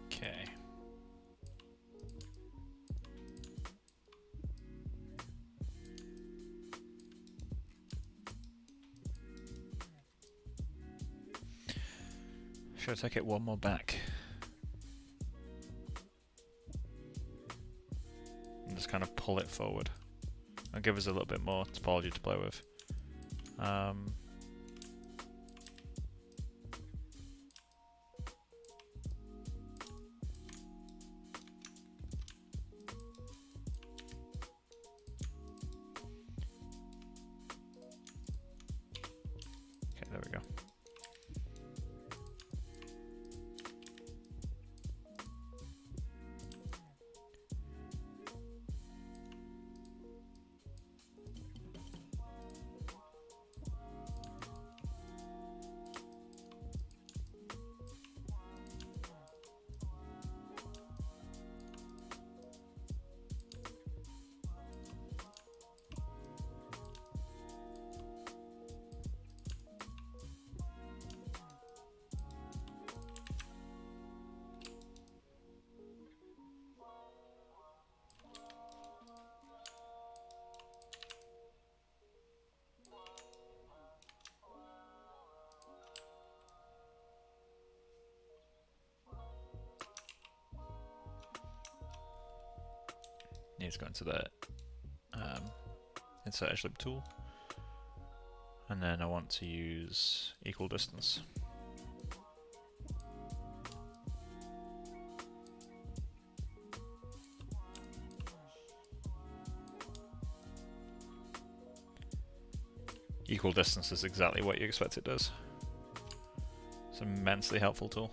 Okay. Should I take it one more back? And just kind of pull it forward. And give us a little bit more topology to play with. Okay, there we go. need to go into the insert edge loop tool, and then I want to use equal distance. Equal distance is exactly what you expect it does. It's an immensely helpful tool.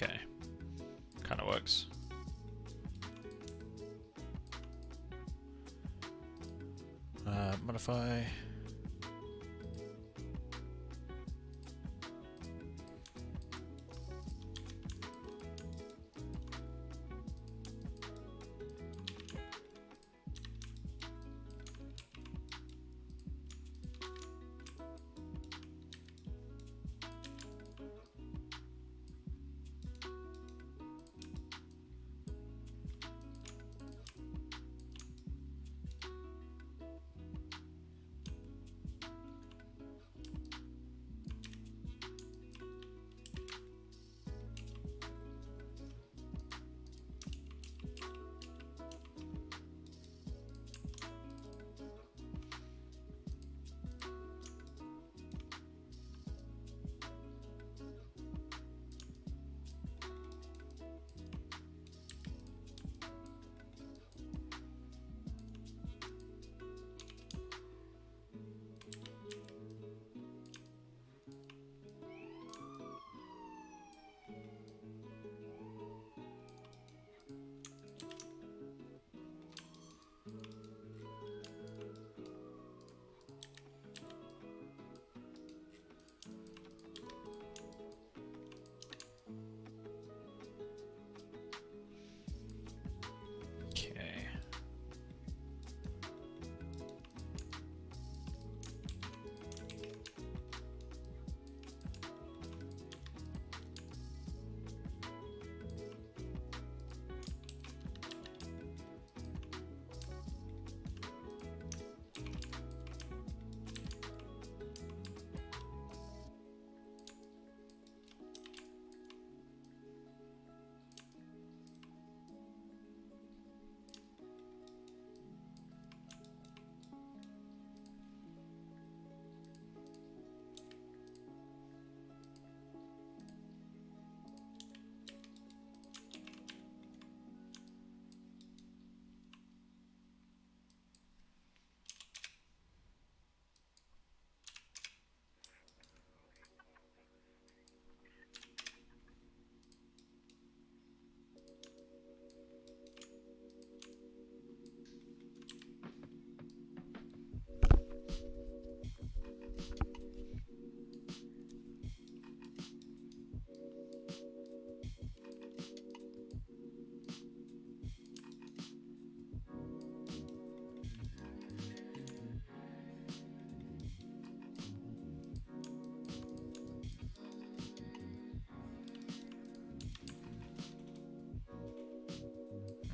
Okay, kind of works. Modify.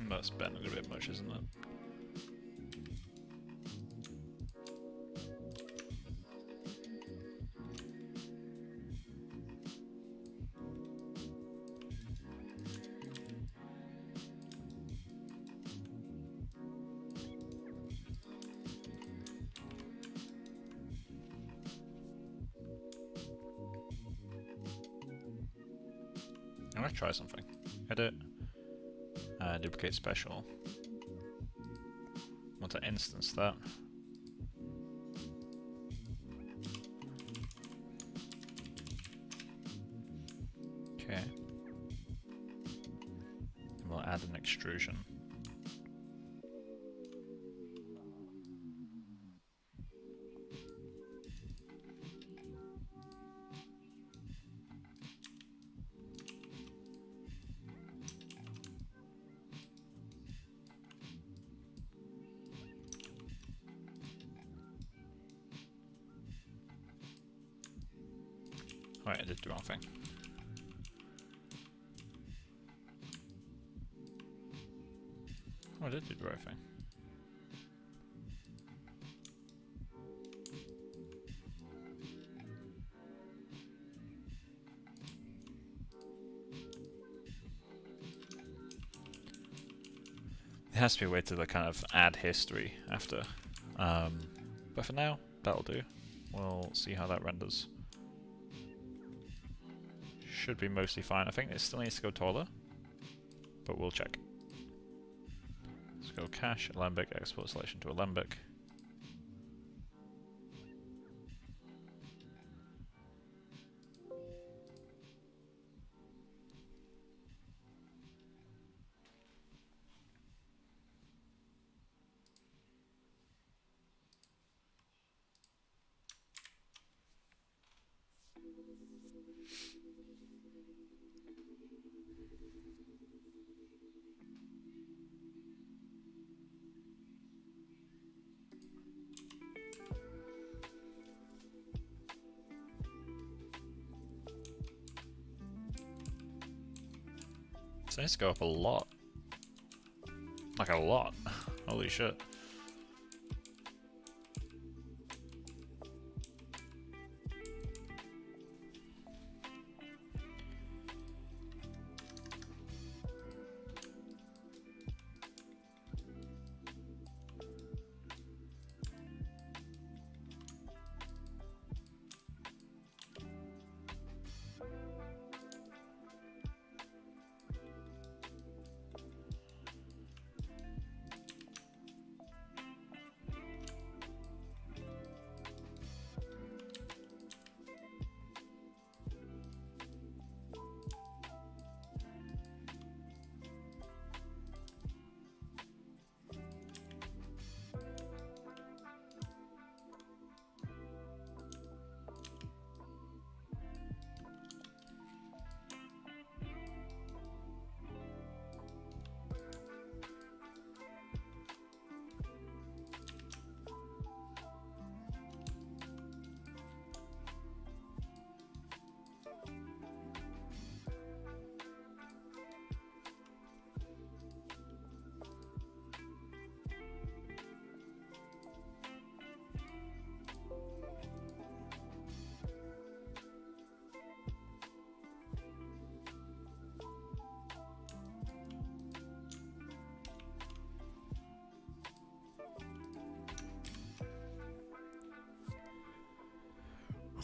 That's bending a bit much, isn't it? I'm gonna try something. Edit. Duplicate special. Want to instance that. Okay. And we'll add an extrusion. Wait, I did the wrong thing. Oh, I did do the right thing. There has to be a way to like, kind of add history after. But for now, that'll do. We'll see how that renders. Should be mostly fine. I think it still needs to go taller, but we'll check. Let's go cache, Alembic, export selection to Alembic. So it needs to go up a lot. Like a lot. Holy shit.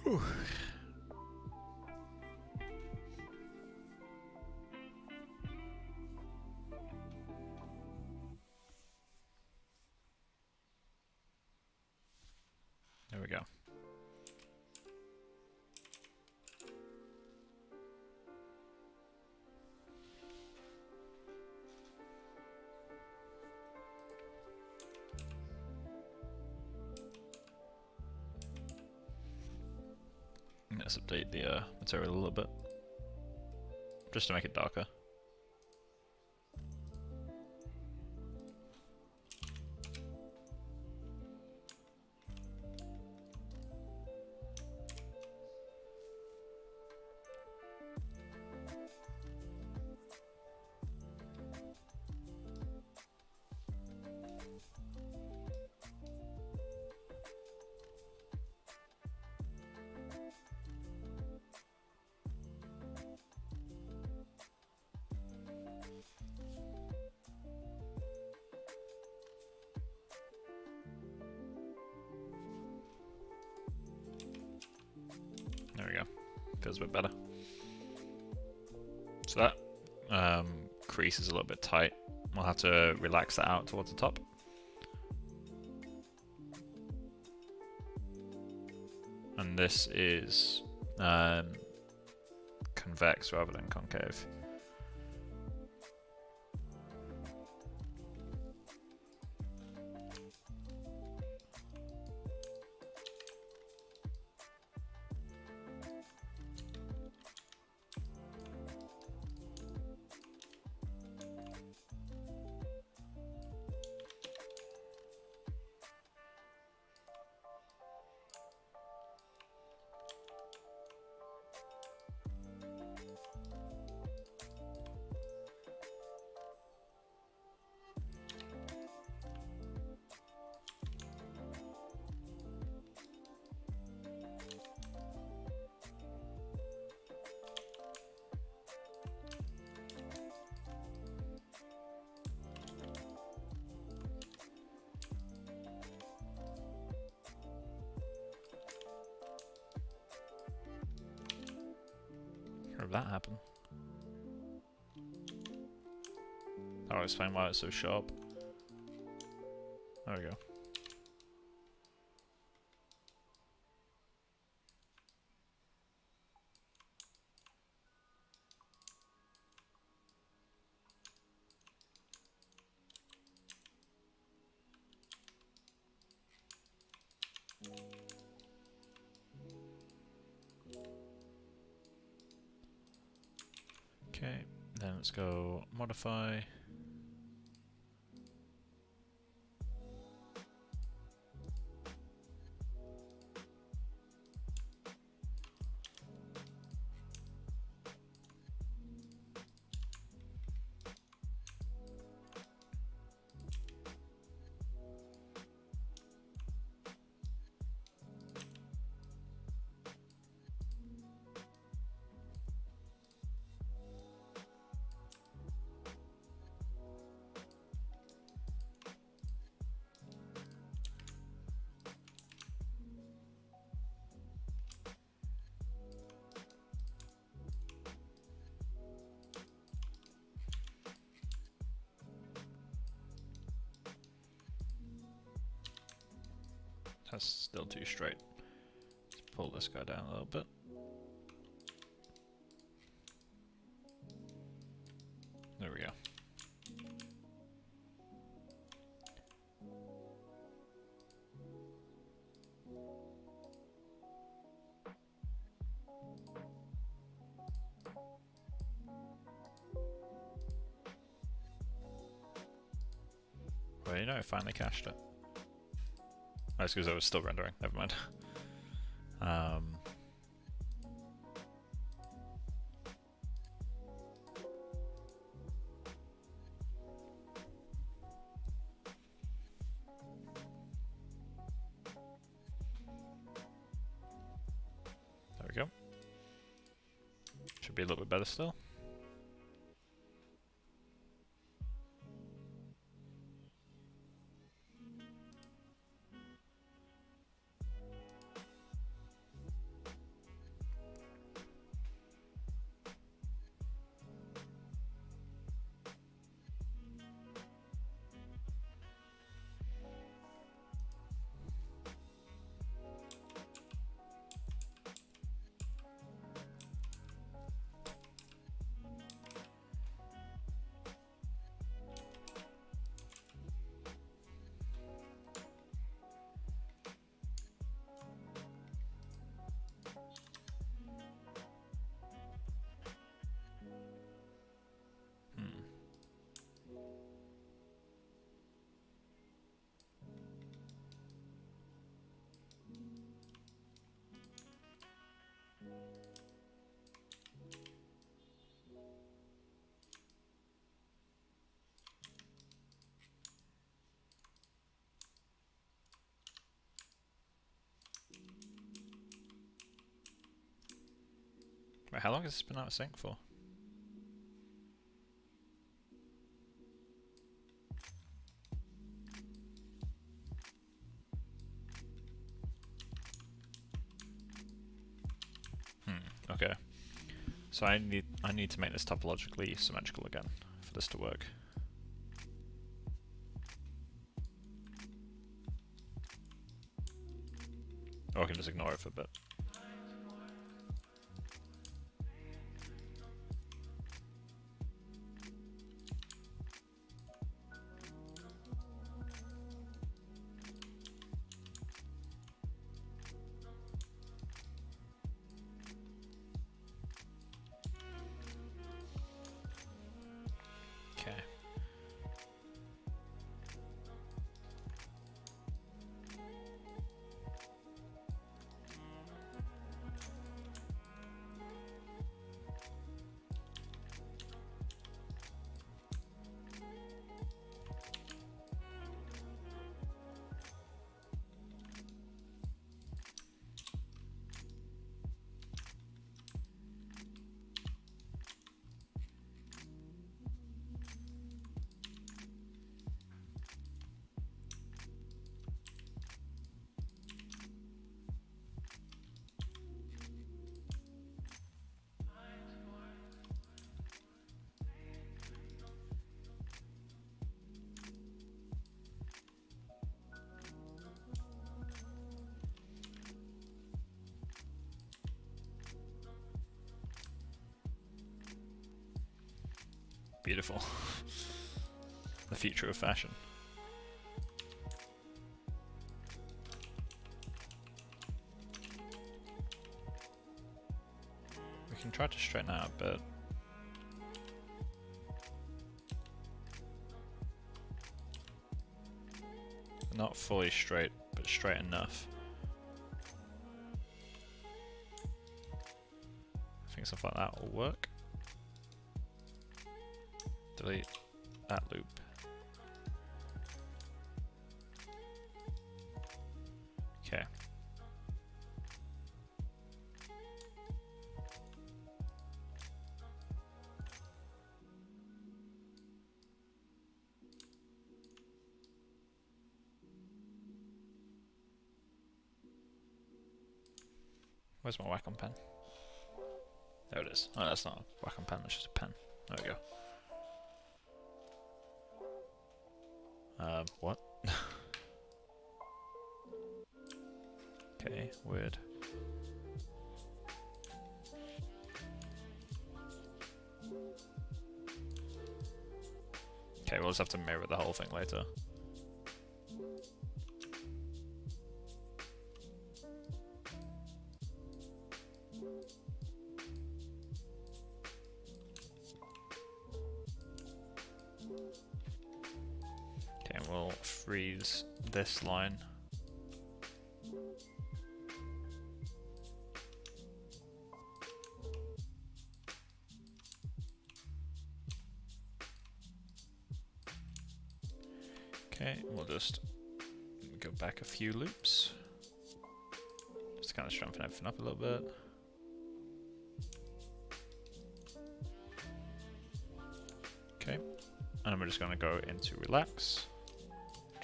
Whew. There we go. Let's update the material a little bit, just to make it darker. There we go. Feels a bit better. So that crease is a little bit tight. We'll have to relax that out towards the top. And this is convex rather than concave. How did that happen? I'll explain why it's so sharp. There we go. Okay, then let's go modify. That's still too straight. Let's pull this guy down a little bit. There we go. Well, you know, I finally cached it. That's because I was still rendering. Never mind. There we go. Should be a little bit better still. Wait, how long has this been out of sync for? Okay. So I need I need to make this topologically symmetrical again for this to work. Or I can just ignore it for a bit. Okay. Beautiful. The future of fashion. We can try to straighten out a bit. Not fully straight, but straight enough. I think stuff like that will work. Delete that loop. Okay. Where's my Wacom pen? There it is. Oh, that's not a Wacom pen, that's just a pen. There we go. What? Okay, weird. Okay, we'll just have to mirror the whole thing later. Okay, we'll freeze this line. Okay, we'll just go back a few loops. Just to kind of strengthen everything up a little bit. Okay, and then we're just going to go into relax.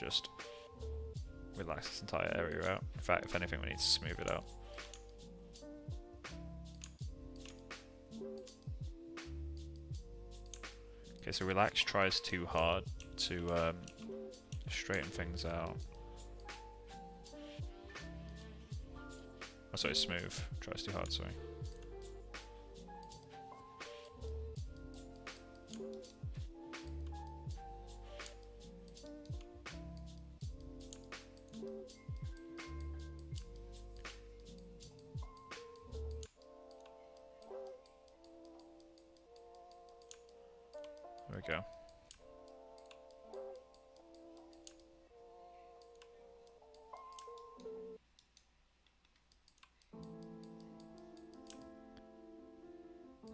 Just relax this entire area out. In fact, if anything, we need to smooth it out. Okay, so relax tries too hard to straighten things out. Oh, sorry, smooth tries too hard, sorry. There we go.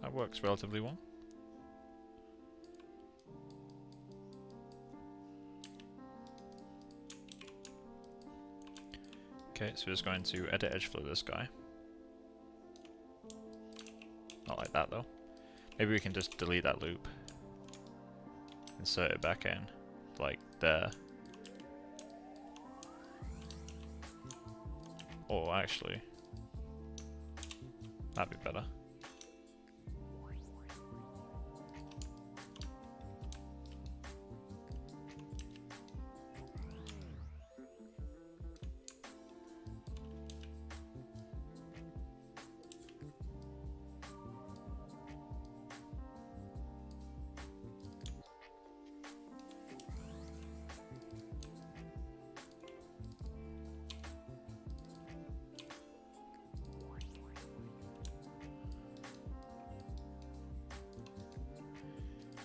That works relatively well. Okay, so we're just going to edit edge flow this guy. Not like that though. Maybe we can just delete that loop. Insert it back in, like there. Or actually, that'd be better.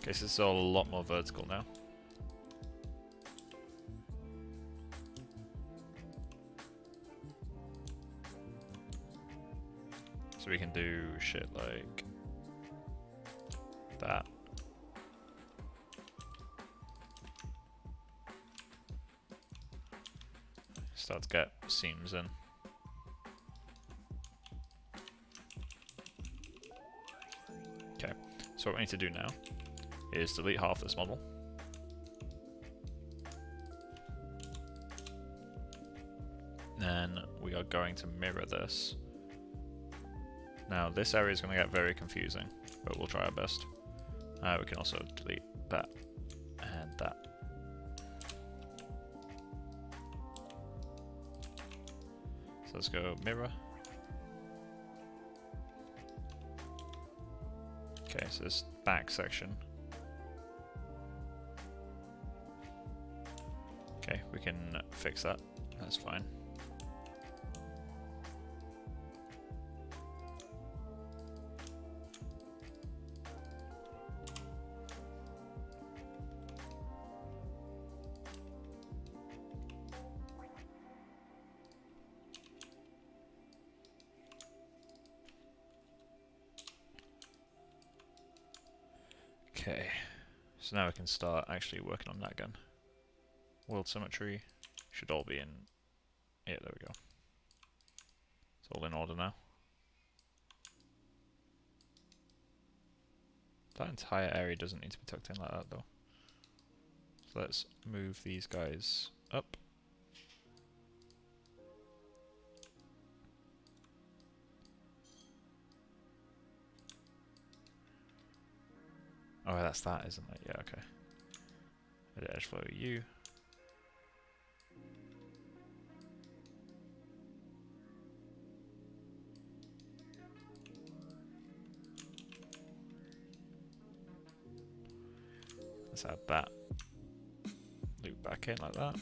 Okay, so this is all a lot more vertical now. So we can do shit like that. Start to get seams in. Okay, so what we need to do now is delete half this model. Then we are going to mirror this. Now this area is going to get very confusing, but we'll try our best. We can also delete that and that. So let's go mirror. Okay, so this back section. Okay, we can fix that. That's fine. Okay, so now we can start actually working on that again. World symmetry should all be in. Yeah, there we go. It's all in order now. That entire area doesn't need to be tucked in like that though. So let's move these guys up. Oh, that's that, isn't it? Yeah, okay. Edit edge flow U. Let's add that loop back in like that.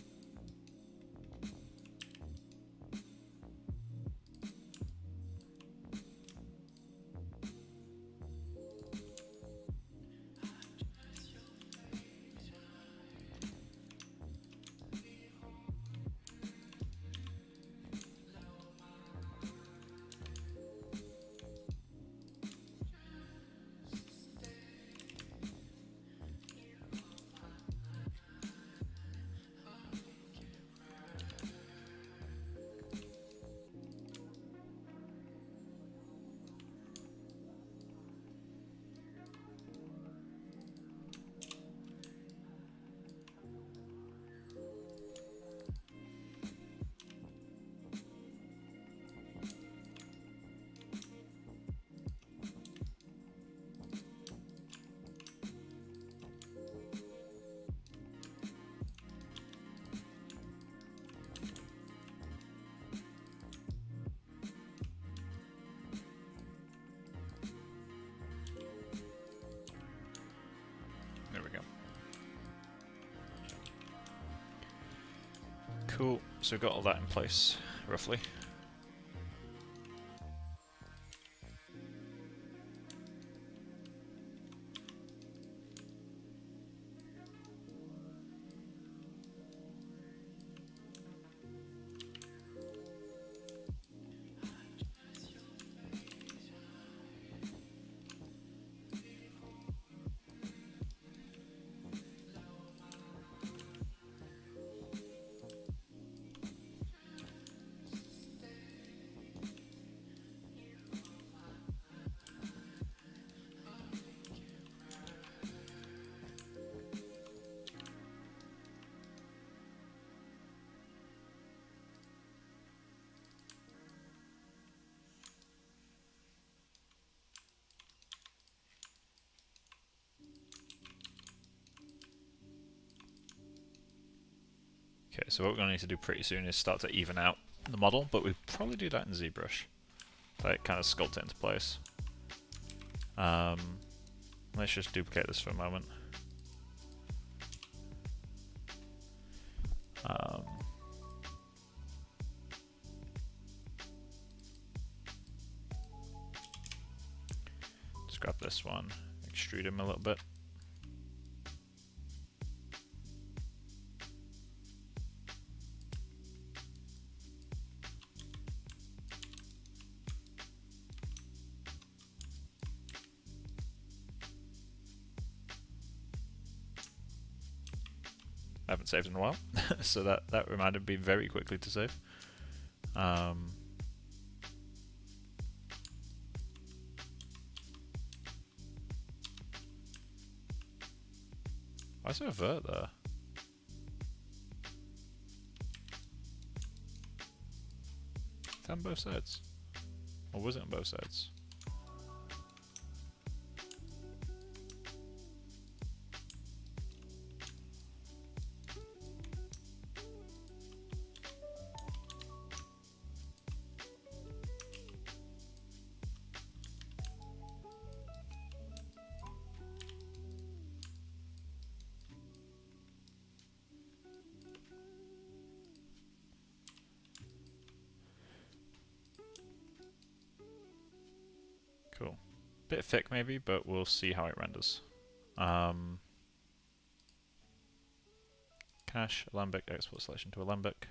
There we go. Cool, so we've got all that in place, roughly. Okay, so what we're going to need to do pretty soon is start to even out the model, but we probably do that in ZBrush. Like, kind of sculpt it into place. Let's just duplicate this for a moment. Let's grab this one, extrude him a little bit. I haven't saved in a while, so that reminded me very quickly to save. Why is there a vert there? Is that on both sides? Or was it on both sides? Cool. Bit thick maybe, but we'll see how it renders. Cache, Alembic, export selection to Alembic.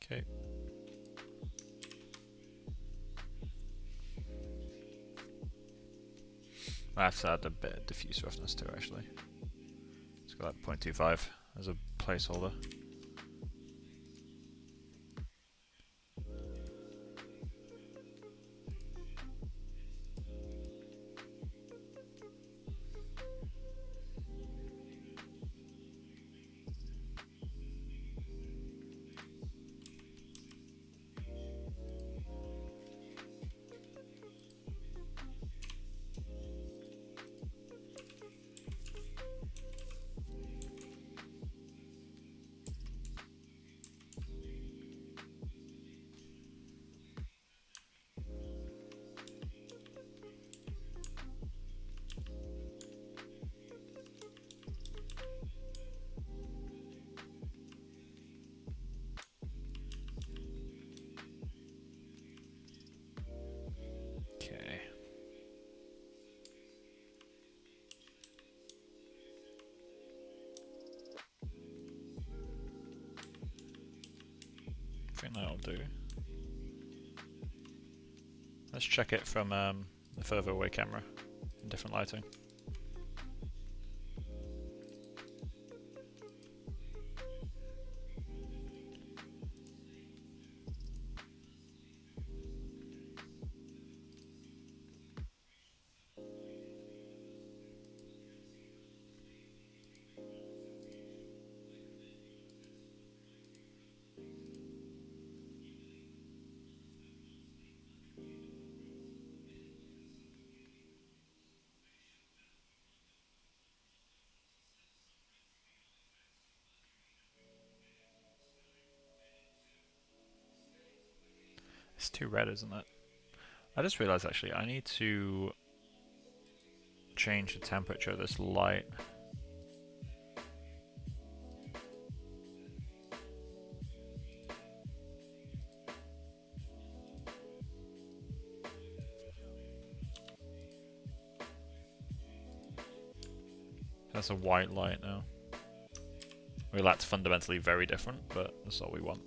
Okay. I have to add a bit of diffuse roughness too, actually. Let's go like 0.25 as a placeholder. Okay. I think that'll do. Let's check it from the further away camera in different lighting. It's too red, isn't it? I just realized actually I need to change the temperature of this light. That's a white light now. Well, that's fundamentally very different, but that's all we want.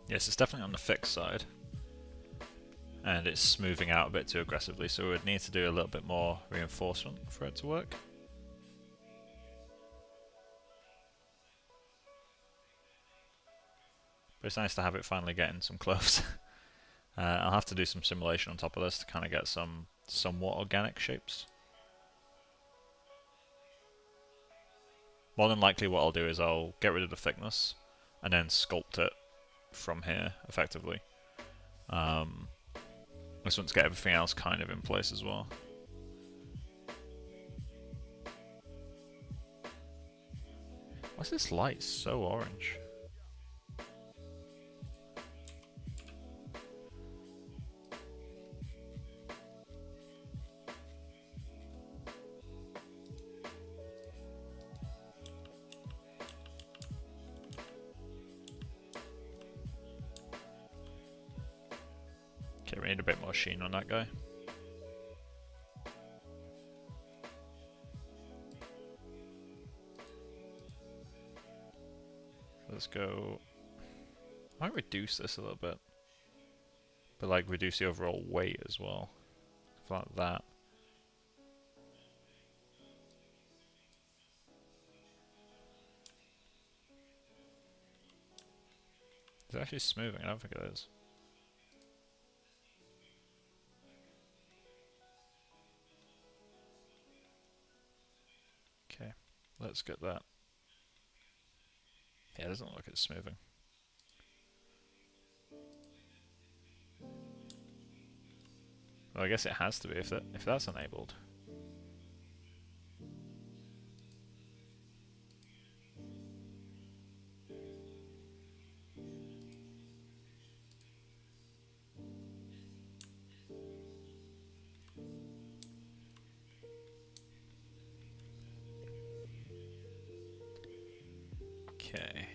Yes, it's definitely on the fixed side. And it's smoothing out a bit too aggressively, so we would need to do a little bit more reinforcement for it to work. But it's nice to have it finally getting some clothes. I'll have to do some simulation on top of this to kind of get some somewhat organic shapes. More than likely what I'll do is I'll get rid of the thickness and then sculpt it from here, effectively. I just want to get everything else kind of in place as well. Why's this light so orange? need a bit more sheen on that guy. Let's go. I might reduce this a little bit, but like reduce the overall weight as well, like that. Is it actually smoothing? I don't think it is. Okay, let's get that. Yeah, it doesn't look like it's smoothing. Well, I guess it has to be if that's enabled. Okay.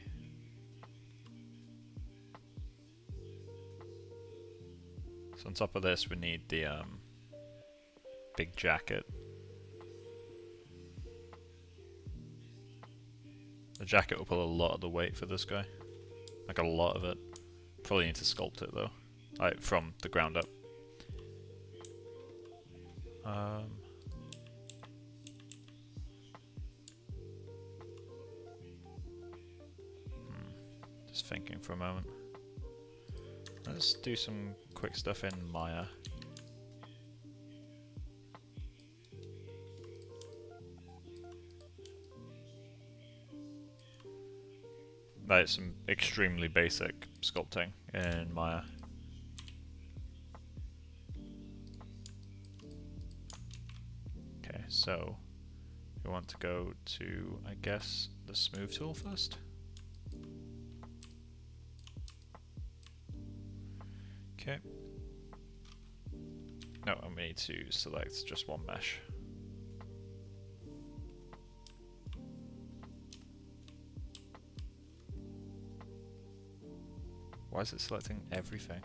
So on top of this, we need the big jacket. The jacket will pull a lot of the weight for this guy, like a lot of it. Probably need to sculpt it though, like from the ground up. Just thinking for a moment. Let's do some quick stuff in Maya. That is some extremely basic sculpting in Maya. Okay, so we want to go to, I guess, the smooth tool first. Okay. No, and we need to select just one mesh. Why is it selecting everything?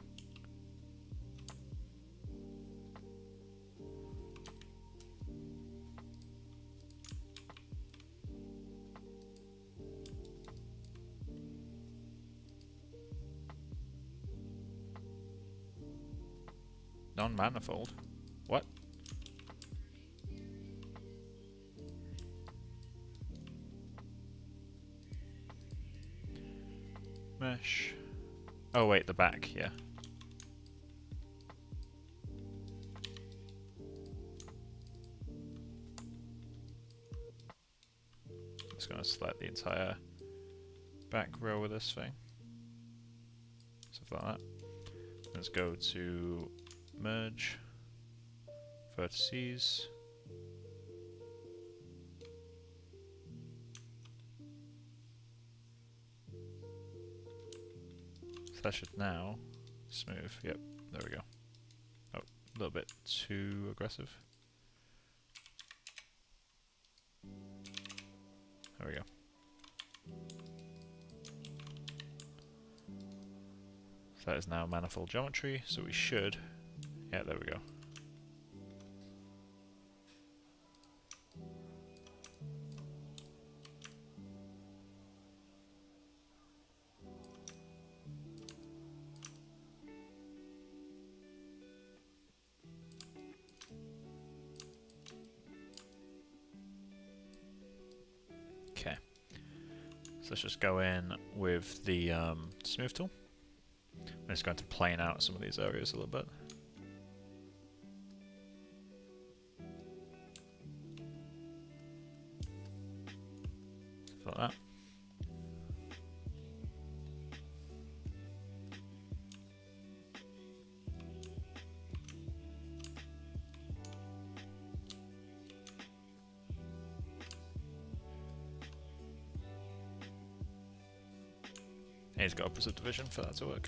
Non-manifold? What? Mesh. Oh wait, the back, yeah. Just gonna select the entire back row of this thing. Something like that. Let's go to merge, vertices. So that should now smooth. Yep, there we go. Oh, a little bit too aggressive. There we go. So that is now manifold geometry, so we should... Yeah, there we go. Okay. So let's just go in with the smooth tool. I'm just going to plane out some of these areas a little bit. Like that. He's got opposite division for that to work.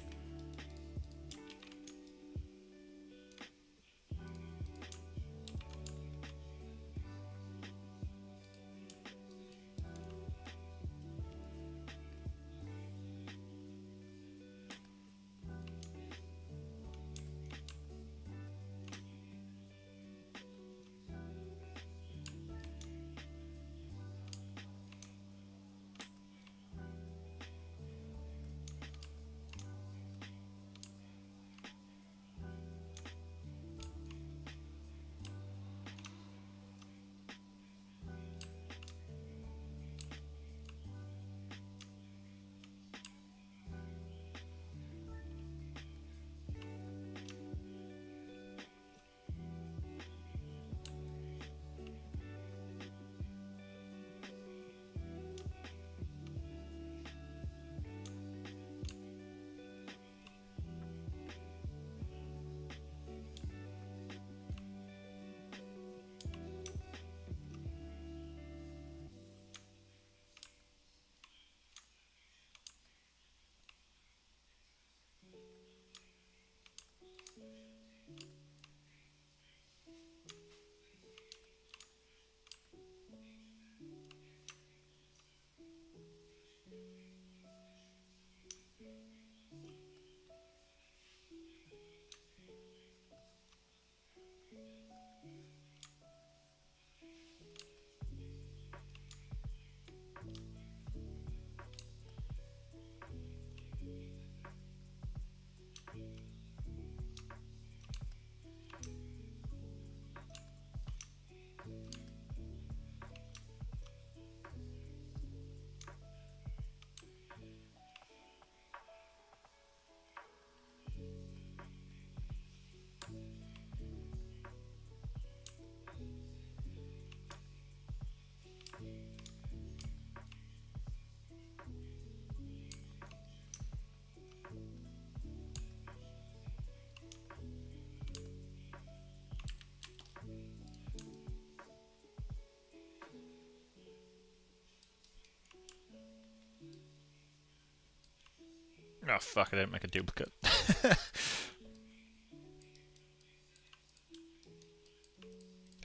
Oh fuck, I didn't make a duplicate. Okay,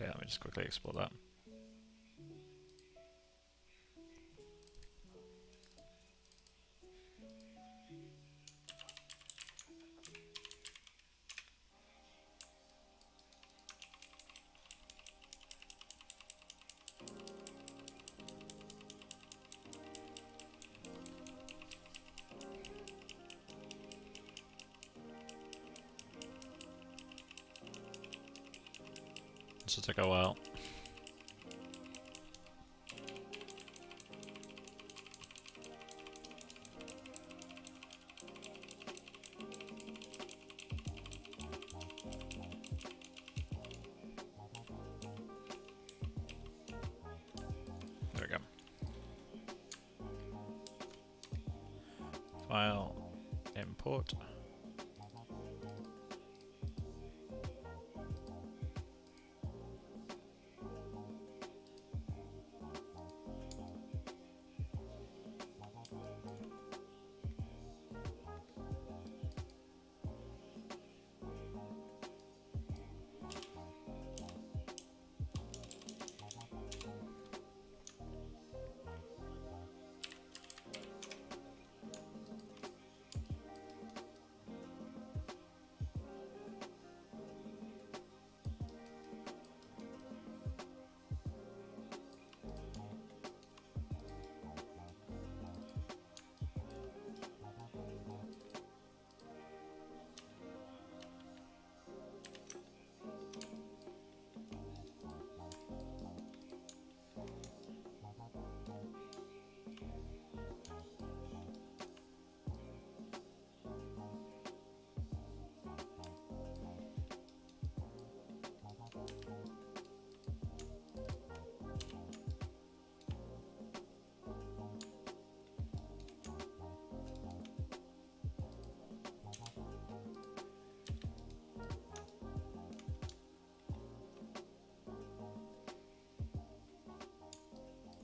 let me just quickly export that. This will take a while. There we go. File, import.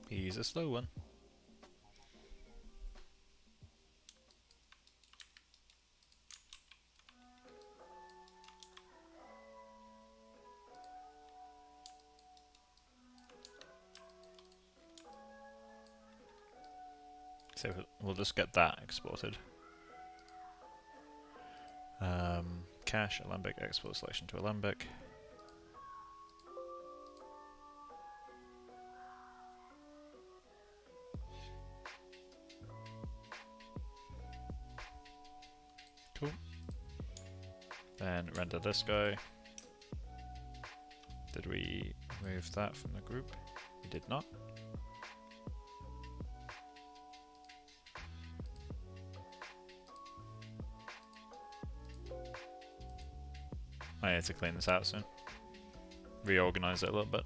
He's a slow one. So we'll just get that exported. Cache, Alembic, export selection to Alembic. Cool. Then render this guy. Did we remove that from the group? We did not. I need to clean this out soon. Reorganize it a little bit.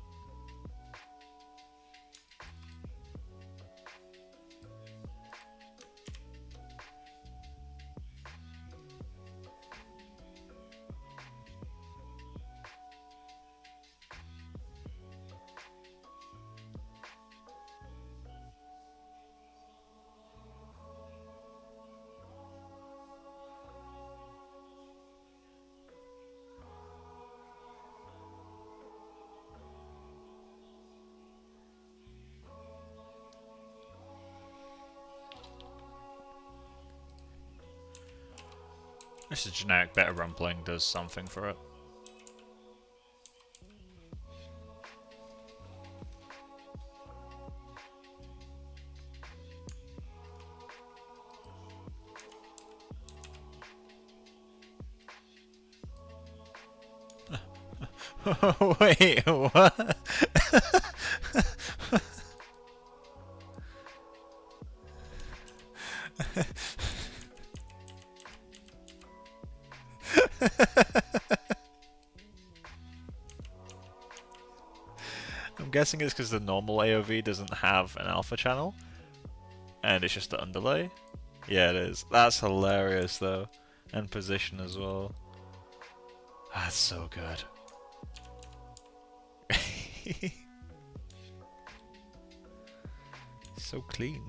This is generic better rumpling does something for it. Wait, what? I'm guessing it's because the normal AOV doesn't have an alpha channel, and it's just the underlay. Yeah, it is. That's hilarious though, and position as well. That's so good. So clean.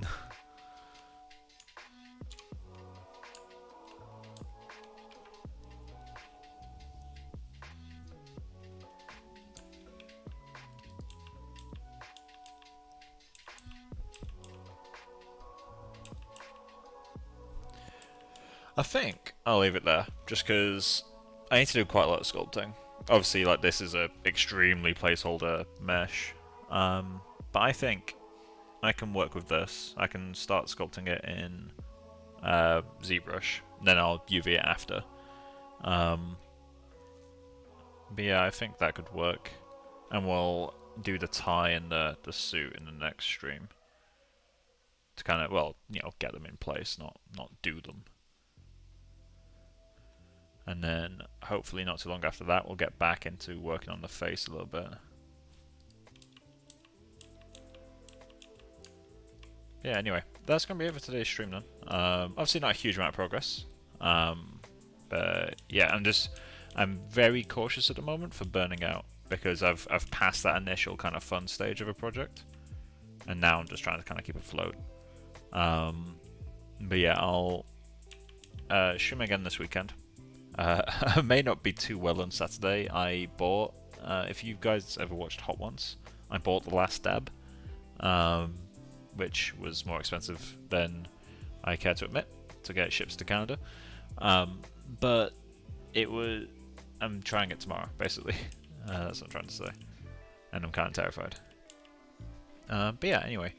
I think I'll leave it there, just because I need to do quite a lot of sculpting. Obviously, like, this is a extremely placeholder mesh, but I think I can work with this. I can start sculpting it in ZBrush, then I'll UV it after. But yeah, I think that could work, and we'll do the tie and the suit in the next stream to kind of, well, you know, get them in place, not do them. And then hopefully not too long after that, we'll get back into working on the face a little bit. Yeah, anyway, that's going to be it for today's stream then. Obviously not a huge amount of progress. But yeah, I'm very cautious at the moment for burning out, because I've passed that initial kind of fun stage of a project, and now I'm just trying to kind of keep it afloat. But yeah, I'll stream again this weekend. I may not be too well on Saturday. I bought, if you guys ever watched Hot Ones, I bought The Last Dab, which was more expensive than I care to admit, to get ships to Canada. But it was, I'm trying it tomorrow, basically. That's what I'm trying to say. And I'm kind of terrified. But yeah, anyway.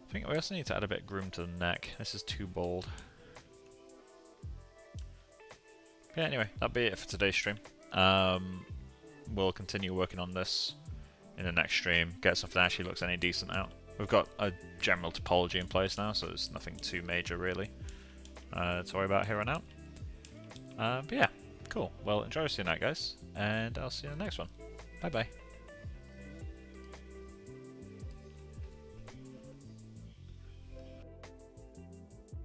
I think we also need to add a bit of groom to the neck. This is too bold. Yeah, anyway, that'll be it for today's stream. We'll continue working on this in the next stream, get something that actually looks any decent out. We've got a general topology in place now, so there's nothing too major really to worry about here on out. But yeah, cool. Well, enjoy the rest of your night, guys, and I'll see you in the next one. Bye bye.